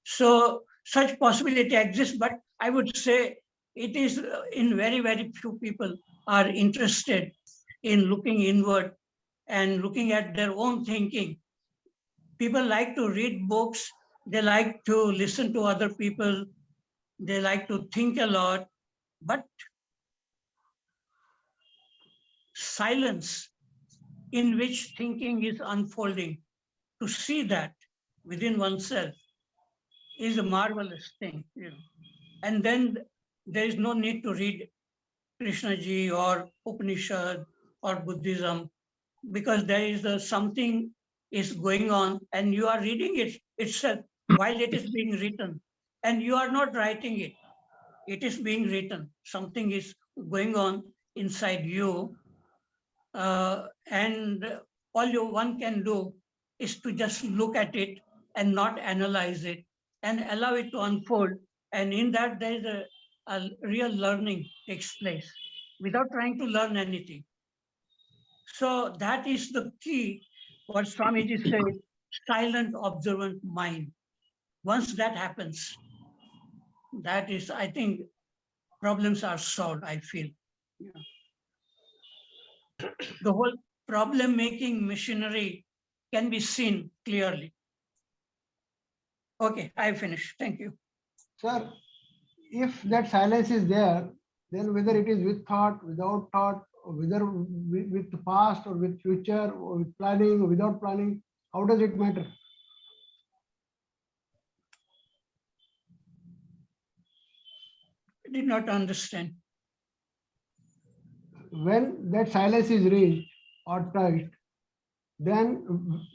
So such possibility exists, but I would say it is in very, very few people are interested in looking inward and looking at their own thinking. People like to read books, they like to listen to other people, they like to think a lot, but silence in which thinking is unfolding, to see that within oneself is a marvelous thing. And then there is no need to read Krishna ji or Upanishad or Buddhism, because there is something is going on and you are reading it itself while it is being written, and you are not writing it. It is being written. Something is going on inside you, and all one can do is to just look at it and not analyze it, and allow it to unfold. And in that, there is a real learning takes place without trying to learn anything. So that is the key, what Swamiji said, silent observant mind. Once that happens, that is, I think, problems are solved, I feel. The whole problem-making machinery can be seen clearly. Okay, I finished. Thank you. Sir, if that silence is there, then whether it is with thought, without thought, or whether with the past or with future, or with planning or without planning, how does it matter? I did not understand. When that silence is reached or touched, then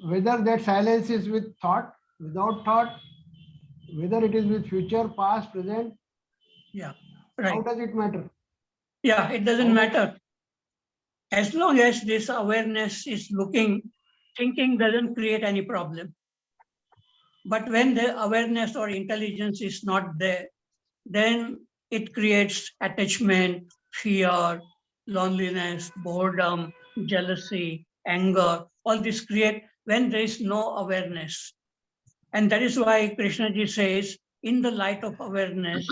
whether that silence is with thought, without thought, whether it is with future, past, present, Yeah, how right. does it matter? Yeah, it doesn't How matter. As long as this awareness is looking, thinking doesn't create any problem. But when the awareness or intelligence is not there, then it creates attachment, fear, loneliness, boredom, jealousy, anger. All this create when there is no awareness. And that is why Krishnaji says, in the light of awareness,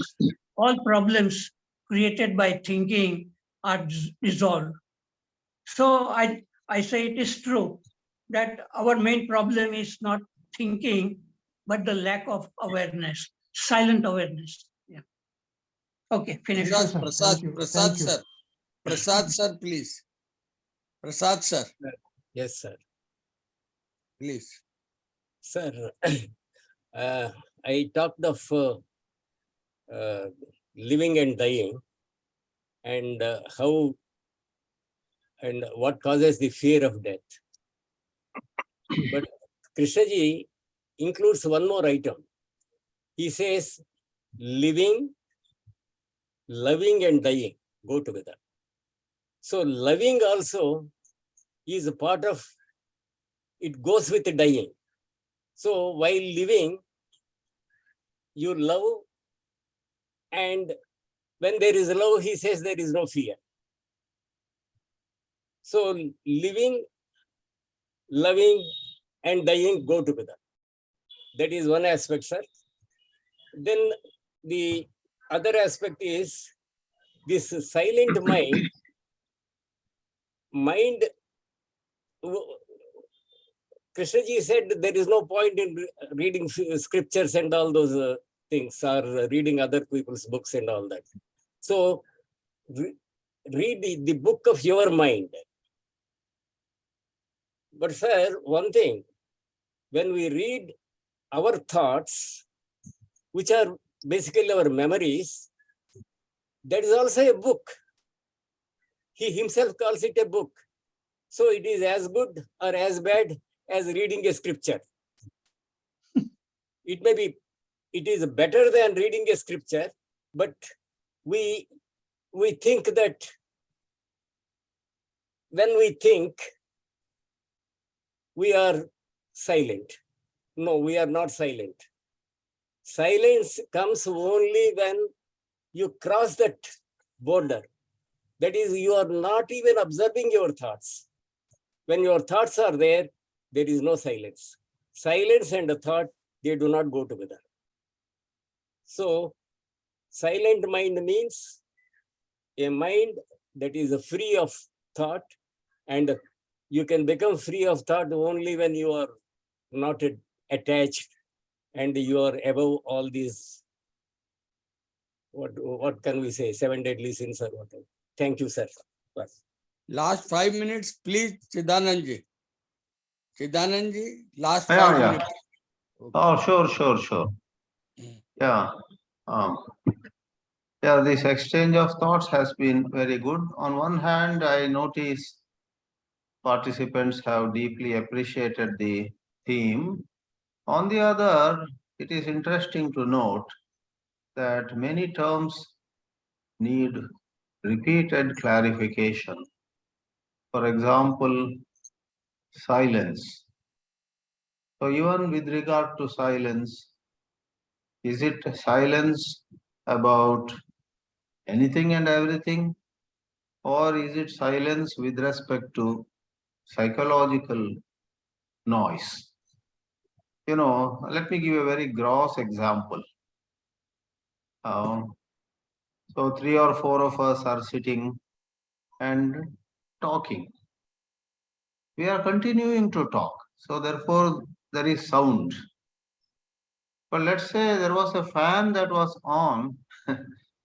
all problems created by thinking are dissolved. So I say it is true that our main problem is not thinking, but the lack of awareness, silent awareness. Yeah. Okay, finish. Thank you, sir. Thank you. Prasad Thank you. sir. Prasad sir, please. Prasad sir, Yes, sir. please. Sir, I talked of living and dying, and how and what causes the fear of death. But Krishnaji includes one more item. He says, living, loving, and dying go together. So loving also is a part of, it goes with the dying. So while living, you love, and when there is love, he says there is no fear. So living, loving, and dying go together. That is one aspect, sir. Then the other aspect is this silent mind. Krishnaji said there is no point in reading scriptures and all those things, or reading other people's books and all that. So read the book of your mind. But sir, one thing, when we read our thoughts, which are basically our memories, that is also a book. He himself calls it a book. So it is as good or as bad as reading a scripture. It may be, it is better than reading a scripture, but we think that when we think, we are silent. No, we are not silent. Silence comes only when you cross that border. That is, you are not even observing your thoughts. When your thoughts are there, there is no silence. Silence and a thought, they do not go together. So, silent mind means a mind that is free of thought, and you can become free of thought only when you are not attached and you are above all these, what can we say, 7 deadly sins or whatever. Thank you, sir. Bas. Last 5 minutes, please, Chidanandji. Chidanandji, last 5 Yeah, yeah. minutes. Okay. Oh, sure. Yeah. Yeah, this exchange of thoughts has been very good. On one hand, I notice participants have deeply appreciated the theme. On the other, it is interesting to note that many terms need repeated clarification. For example, silence. So even with regard to silence, is it silence about anything and everything, or is it silence with respect to psychological noise? Let me give a very gross example. So 3 or 4 of us are sitting and talking. We are continuing to talk. So therefore, there is sound. But let's say there was a fan that was on,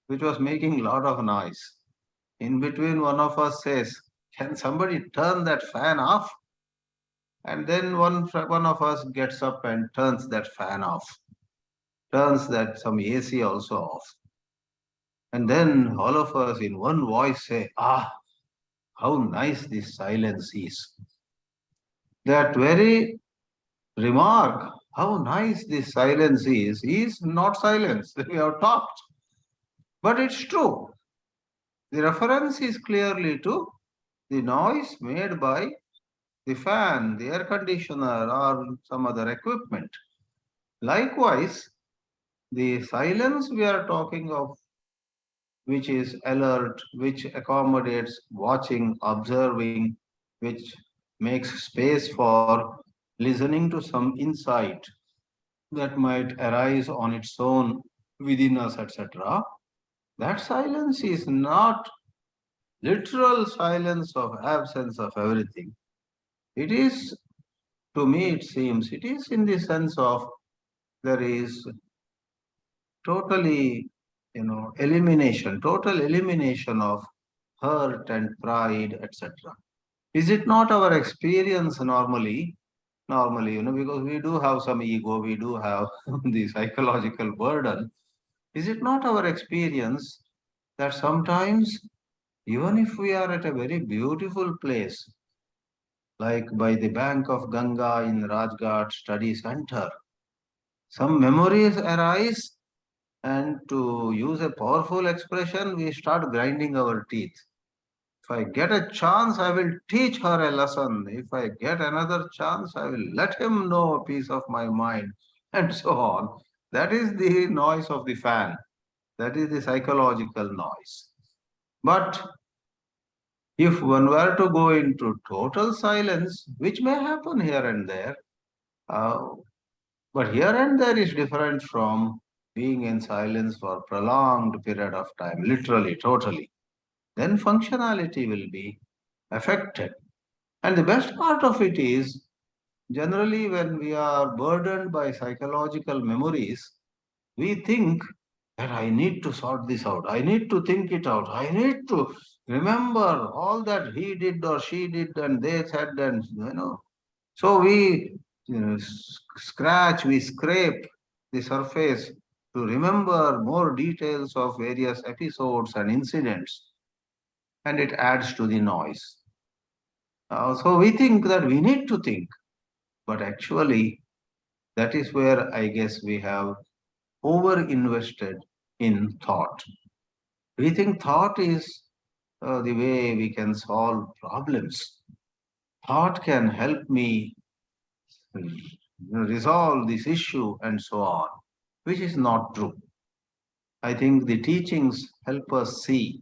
which was making a lot of noise. In between, one of us says, "Can somebody turn that fan off?" And then one of us gets up and turns that fan off, turns that some AC also off. And then all of us in one voice say, "Ah, how nice this silence is." That very remark, how nice this silence is not silence. We have talked. But it's true. The reference is clearly to the noise made by the fan, the air conditioner, or some other equipment. Likewise, the silence we are talking of, which is alert, which accommodates watching, observing, which makes space for listening to some insight that might arise on its own within us, etc. That silence is not literal silence of absence of everything. It is, to me, it seems, it is in the sense of there is totally, total elimination of hurt and pride, etc. Is it not our experience normally? Normally, because we do have some ego, we do have the psychological burden. Is it not our experience that sometimes, even if we are at a very beautiful place, like by the bank of Ganga in Rajghat Study Center, some memories arise, and to use a powerful expression, we start grinding our teeth. If I get a chance, I will teach her a lesson. If I get another chance, I will let him know a piece of my mind, and so on. That is the noise of the fan. That is the psychological noise. But if one were to go into total silence, which may happen here and there, uh, but here and there is different from being in silence for prolonged period of time, literally, totally. Then functionality will be affected. And the best part of it is, generally when we are burdened by psychological memories, we think that I need to sort this out. I need to think it out. I need to remember all that he did or she did and they said, and So we scratch, we scrape the surface to remember more details of various episodes and incidents, and it adds to the noise. So we think that we need to think, but actually, that is where I guess we have over invested in thought. We think thought is the way we can solve problems. Thought can help me resolve this issue and so on, which is not true. I think the teachings help us see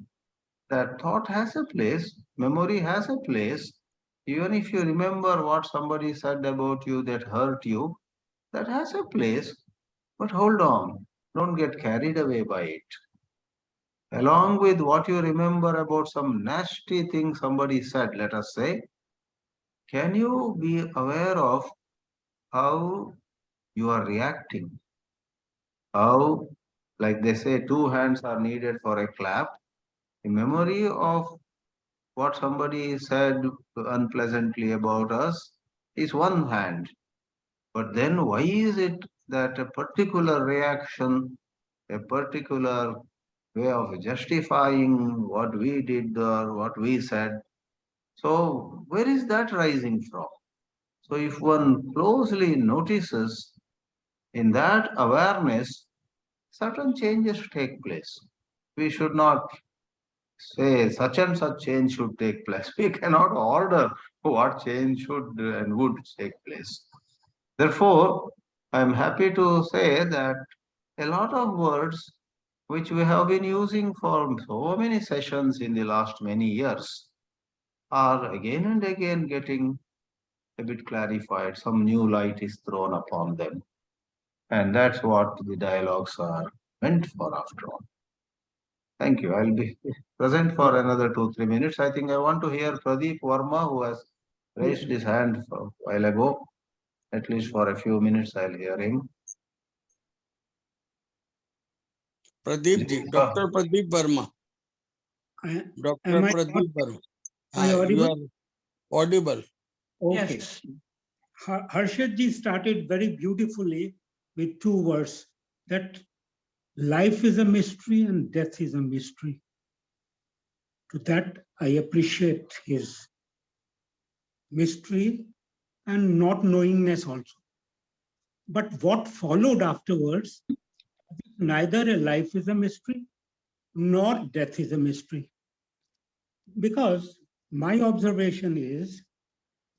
that thought has a place, memory has a place. Even if you remember what somebody said about you that hurt you, that has a place. But hold on, don't get carried away by it. Along with what you remember about some nasty thing somebody said, let us say, can you be aware of how you are reacting? How, like they say, two hands are needed for a clap. The memory of what somebody said unpleasantly about us is one hand. But then why is it that a particular reaction, a particular way of justifying what we did or what we said? So where is that rising from? So if one closely notices in that awareness, certain changes take place. We should not say such and such change should take place. We cannot order what change should and would take place. Therefore, I am happy to say that a lot of words which we have been using for so many sessions in the last many years are again and again getting a bit clarified. Some new light is thrown upon them. And that's what the dialogues are meant for after all. Thank you. I'll be present for another 2-3 minutes. I think I want to hear Pradeep Verma, who has raised his hand a while ago. At least for a few minutes, I'll hear him. Pradeep ji, Dr. Pradeep Verma. Dr. Pradeep Verma. You are audible. Okay. Yes. Harshad ji started very beautifully with two words, that life is a mystery and death is a mystery. To that, I appreciate his mystery and not knowingness also. But what followed afterwards, neither a life is a mystery nor death is a mystery. Because my observation is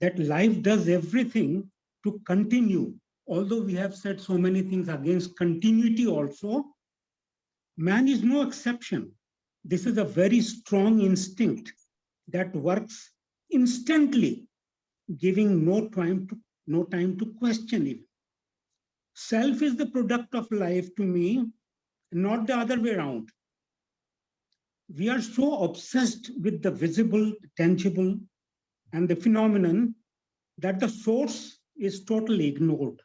that life does everything to continue although we have said so many things against continuity also, man is no exception. This is a very strong instinct that works instantly, giving no time to question it. Self is the product of life to me, not the other way around. We are so obsessed with the visible, tangible, and the phenomenon that the source is totally ignored.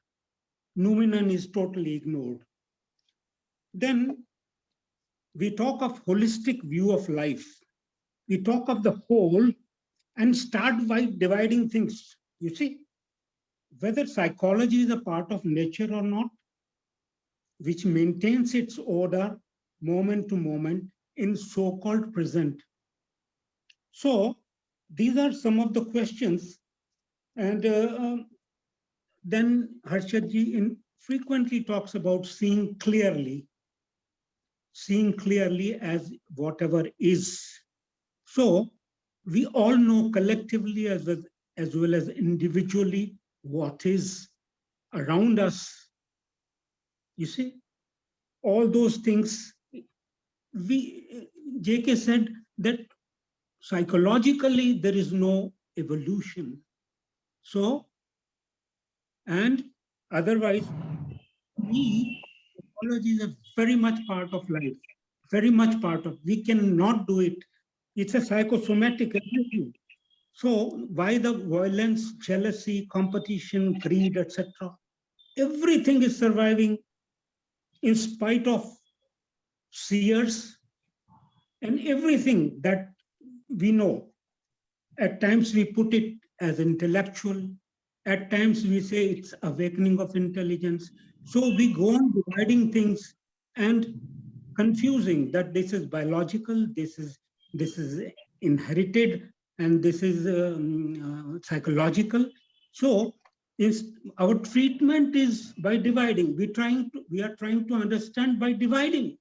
Noumenon is totally ignored. Then we talk of holistic view of life. We talk of the whole and start by dividing things. You see, whether psychology is a part of nature or not, which maintains its order moment to moment in so-called present. So these are some of the questions. And then Harshadji frequently talks about seeing clearly as whatever is. So we all know collectively as well as individually what is around us. You see, all those things. JK said that psychologically there is no evolution. So, and otherwise, psychology is a very much part of life, very much part of, we cannot do it. It's a psychosomatic everything. So why the violence, jealousy, competition, greed, etc.? Everything is surviving in spite of seers and everything that we know. At times we put it as intellectual. At times we say it's awakening of intelligence. So we go on dividing things and confusing that this is biological, this is inherited, and this is psychological. So our treatment is by dividing. We are trying to understand by dividing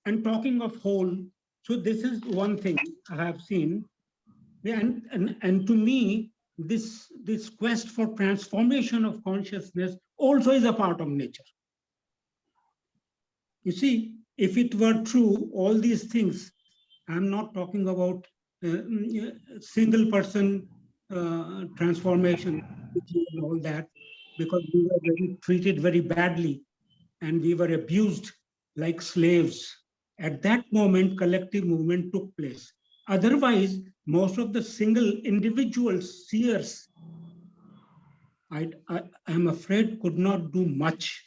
and talking of whole. So this is one thing I have seen. And to me, this quest for transformation of consciousness also is a part of nature. You see, if it were true, all these things, I'm not talking about single person transformation and all that, because we were treated very badly and we were abused like slaves. At that moment, collective movement took place. Otherwise, most of the single individuals, seers, I'm afraid could not do much.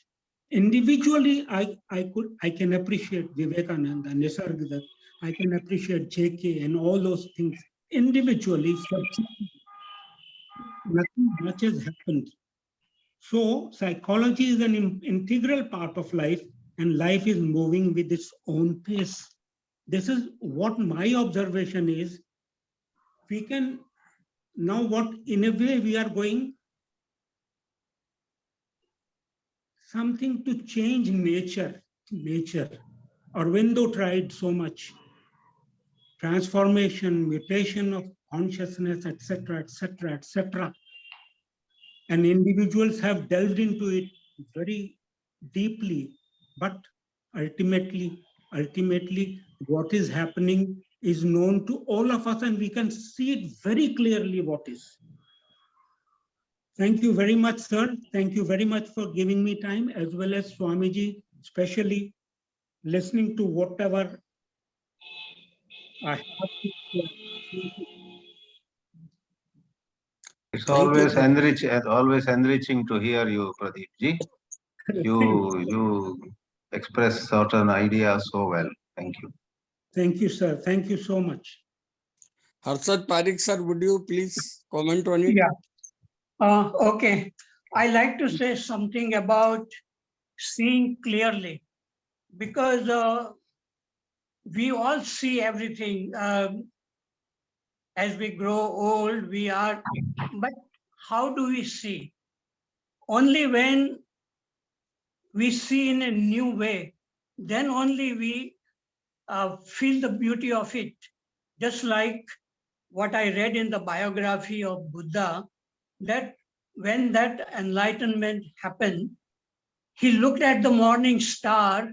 Individually, I can appreciate Vivekananda, Nisargadatta, I can appreciate JK and all those things. Individually, nothing much has happened. So psychology is an integral part of life, and life is moving with its own pace. This is what my observation is. We can now in a way we are going something to change nature. Aurobindo tried so much. Transformation, mutation of consciousness, etc., etc., etc. And individuals have delved into it very deeply, but ultimately, what is happening is known to all of us, and we can see it very clearly what is. Thank you very much, sir. Thank you very much for giving me time, as well as Swamiji, especially listening to whatever I have to say. It's Thank you, always enriching to hear you, Pradeep ji. You express certain ideas so well. Thank you. Thank you, sir. Thank you so much. Harshad Parekh sir, would you please comment on it? Yeah. Okay. I like to say something about seeing clearly, because we all see everything. As we grow old, but how do we see? Only when we see in a new way, then only we feel the beauty of it. Just like what I read in the biography of Buddha, that when that enlightenment happened, he looked at the morning star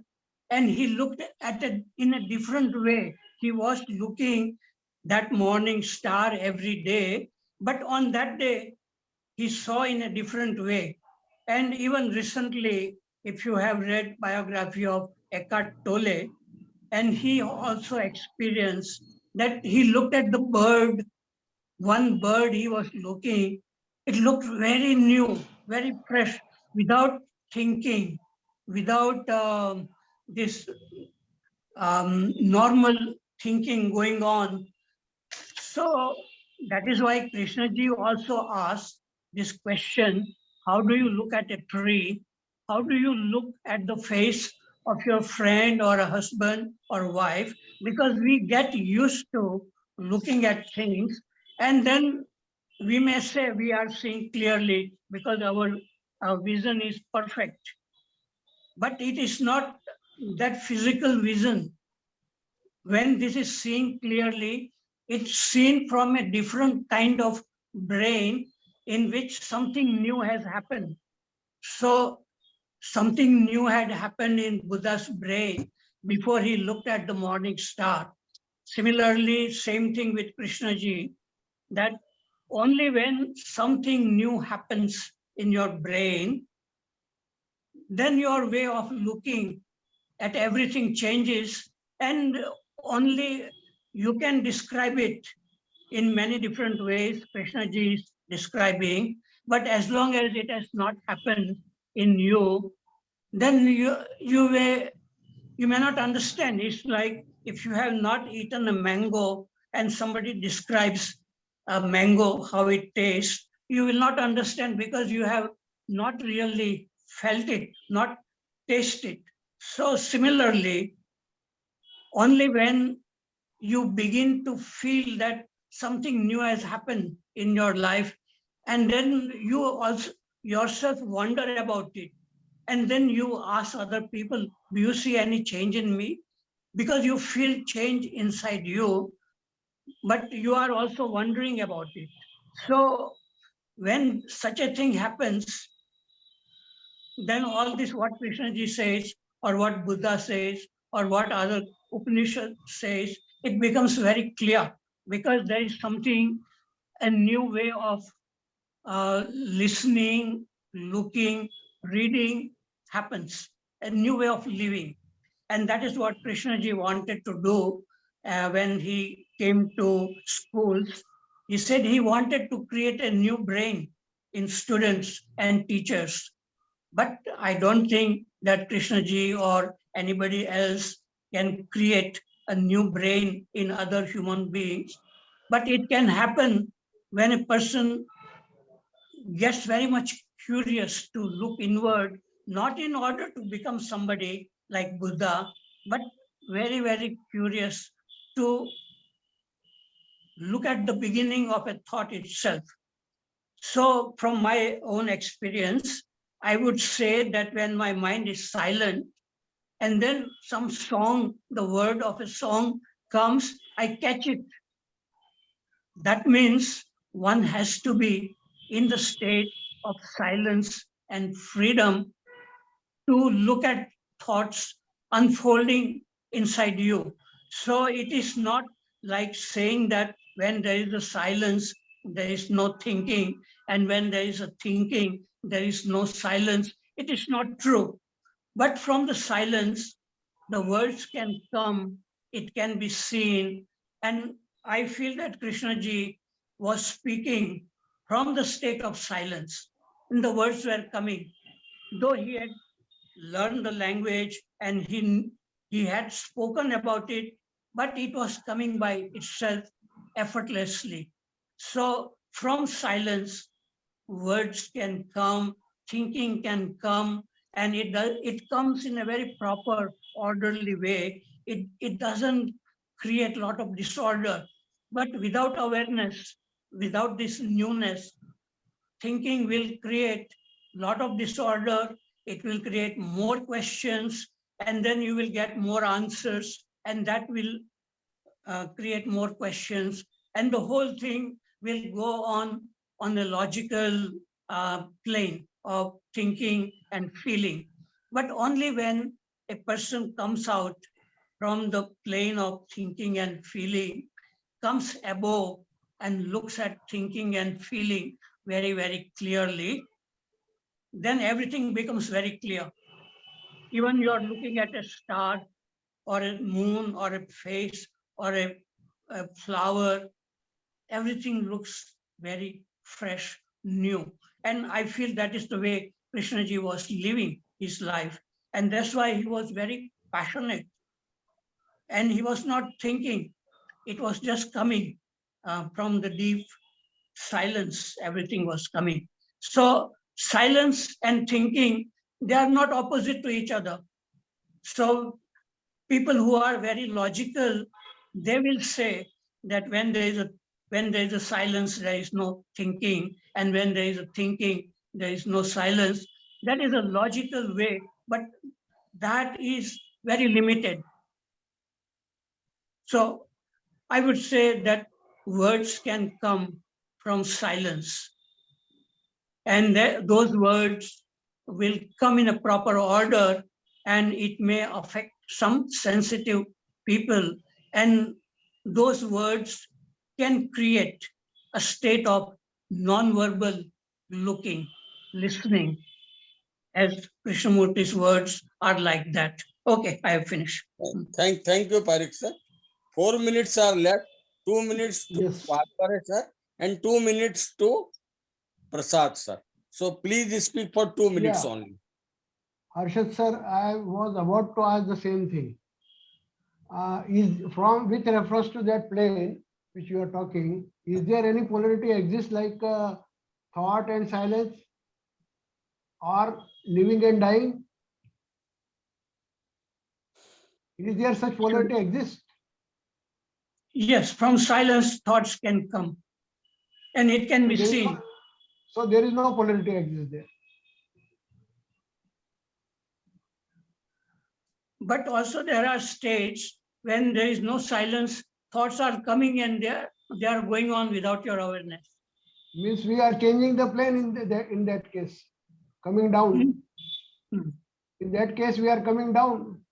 and he looked at it in a different way. He was looking that morning star every day, but on that day, he saw in a different way. And even recently, if you have read biography of Eckhart Tolle, and he also experienced that he looked at the bird, one bird he was looking, it looked very new, very fresh, without thinking, without this normal thinking going on. So that is why Krishnaji also asked this question, how do you look at a tree? How do you look at the face of your friend or a husband or wife? Because we get used to looking at things, and then we may say we are seeing clearly because our vision is perfect. But it is not that physical vision. When this is seen clearly, it's seen from a different kind of brain in which something new has happened. So something new had happened in Buddha's brain before he looked at the morning star. Similarly, same thing with Krishnaji, that only when something new happens in your brain, then your way of looking at everything changes, and only you can describe it in many different ways. Krishnaji is describing, but as long as it has not happened in you, then you may not understand. It's like if you have not eaten a mango and somebody describes a mango, how it tastes, you will not understand because you have not really felt it, not tasted it. So similarly, only when you begin to feel that something new has happened in your life, and then you also yourself wonder about it, and then you ask other people, do you see any change in me? Because you feel change inside you, but you are also wondering about it. So when such a thing happens, then all this what Krishnaji says, or what Buddha says, or what other Upanishad says, it becomes very clear, because there is something, a new way of listening, looking, reading happens, a new way of living. And that is what Krishnaji wanted to do when he came to schools. He said he wanted to create a new brain in students and teachers. But I don't think that Krishnaji or anybody else can create a new brain in other human beings. But it can happen when a person gets very much curious to look inward, not in order to become somebody like Buddha, but very, very curious to look at the beginning of a thought itself. So from my own experience, I would say that when my mind is silent and then some song, the word of a song comes, I catch it. That means one has to be in the state of silence and freedom to look at thoughts unfolding inside you. So it is not like saying that when there is a silence, there is no thinking, and when there is a thinking, there is no silence. It is not true. But from the silence, the words can come, it can be seen. And I feel that Krishnaji was speaking from the state of silence, and the words were coming. Though he had learned the language and he had spoken about it, but it was coming by itself effortlessly. So from silence, words can come, thinking can come, and it comes in a very proper, orderly way. It doesn't create a lot of disorder. But without awareness, without this newness, thinking will create a lot of disorder. It will create more questions, and then you will get more answers, and that will create more questions. And the whole thing will go on a logical plane of thinking and feeling, but only when a person comes out from the plane of thinking and feeling, comes above and looks at thinking and feeling very, very clearly, then everything becomes very clear. Even you are looking at a star or a moon or a face or a flower, everything looks very fresh, new. And I feel that is the way Krishnaji was living his life. And that's why he was very passionate. And he was not thinking, it was just coming from the deep silence, everything was coming. So silence and thinking, they are not opposite to each other. So people who are very logical, they will say that when there is a silence, there is no thinking, and when there is a thinking, there is no silence. That is a logical way, but that is very limited. So I would say that words can come from silence, and those words will come in a proper order, and it may affect some sensitive people, and those words can create a state of non-verbal looking, listening, as Krishnamurti's words are like that. Okay, I have finished. Thank you, Parekh sir. 4 minutes are left. 2 minutes to Yes. Waghmare sir and 2 minutes to Prasad sir. So please speak for 2 minutes Yeah. only. Harshad sir, I was about to ask the same thing. Is from with reference to that plane which you are talking, is there any polarity exists like thought and silence, or living and dying? Is there such polarity exist? Yes, from silence, thoughts can come, and it can be There is seen. no- So there is no polarity exist there. But also there are states when there is no silence, thoughts are coming and they are going on without your awareness. Means we are changing the plane in that case, coming down. Hmm. In that case, we are coming down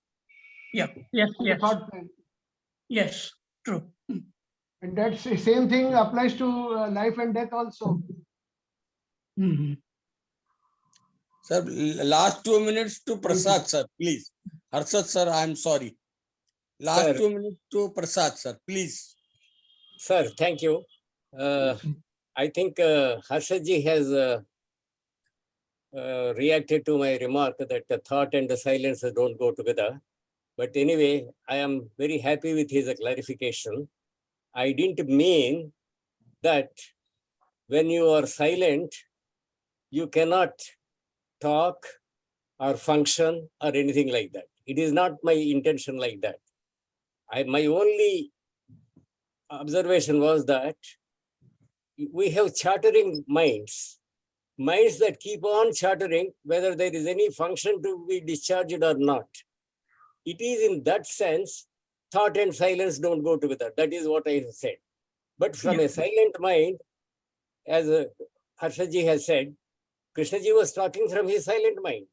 Yeah, yes, on the yes, thought plane. yes, true. And that same thing applies to life and death also. Mhm. Sir, last 2 minutes to Thank Prasad you. sir, please. Harshad sir, I am sorry. Last Sir. 2 minutes to Prasad sir, please. Sir, thank you. I think Harshadji has reacted to my remark that the thought and the silence don't go together. But anyway, I am very happy with his clarification. I didn't mean that when you are silent, you cannot talk or function or anything like that. It is not my intention like that. My only observation was that we have chattering minds that keep on chattering, whether there is any function to be discharged or not. It is in that sense, thought and silence don't go together. That is what I have said. But from a silent mind, as Harshadji has said, Krishnaji was talking from his silent mind.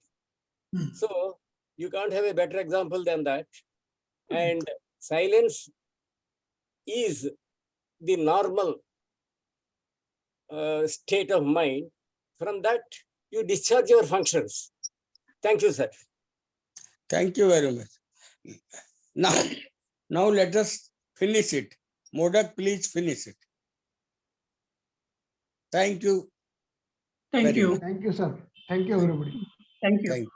So you can't have a better example than that. And silence is the normal state of mind. From that, you discharge your functions. Thank you, sir. Thank you very much. Now let us finish it. Modak, please finish it. Thank you. Thank very you. much. Thank you, sir. Thank you, everybody. Thank you. Thank you.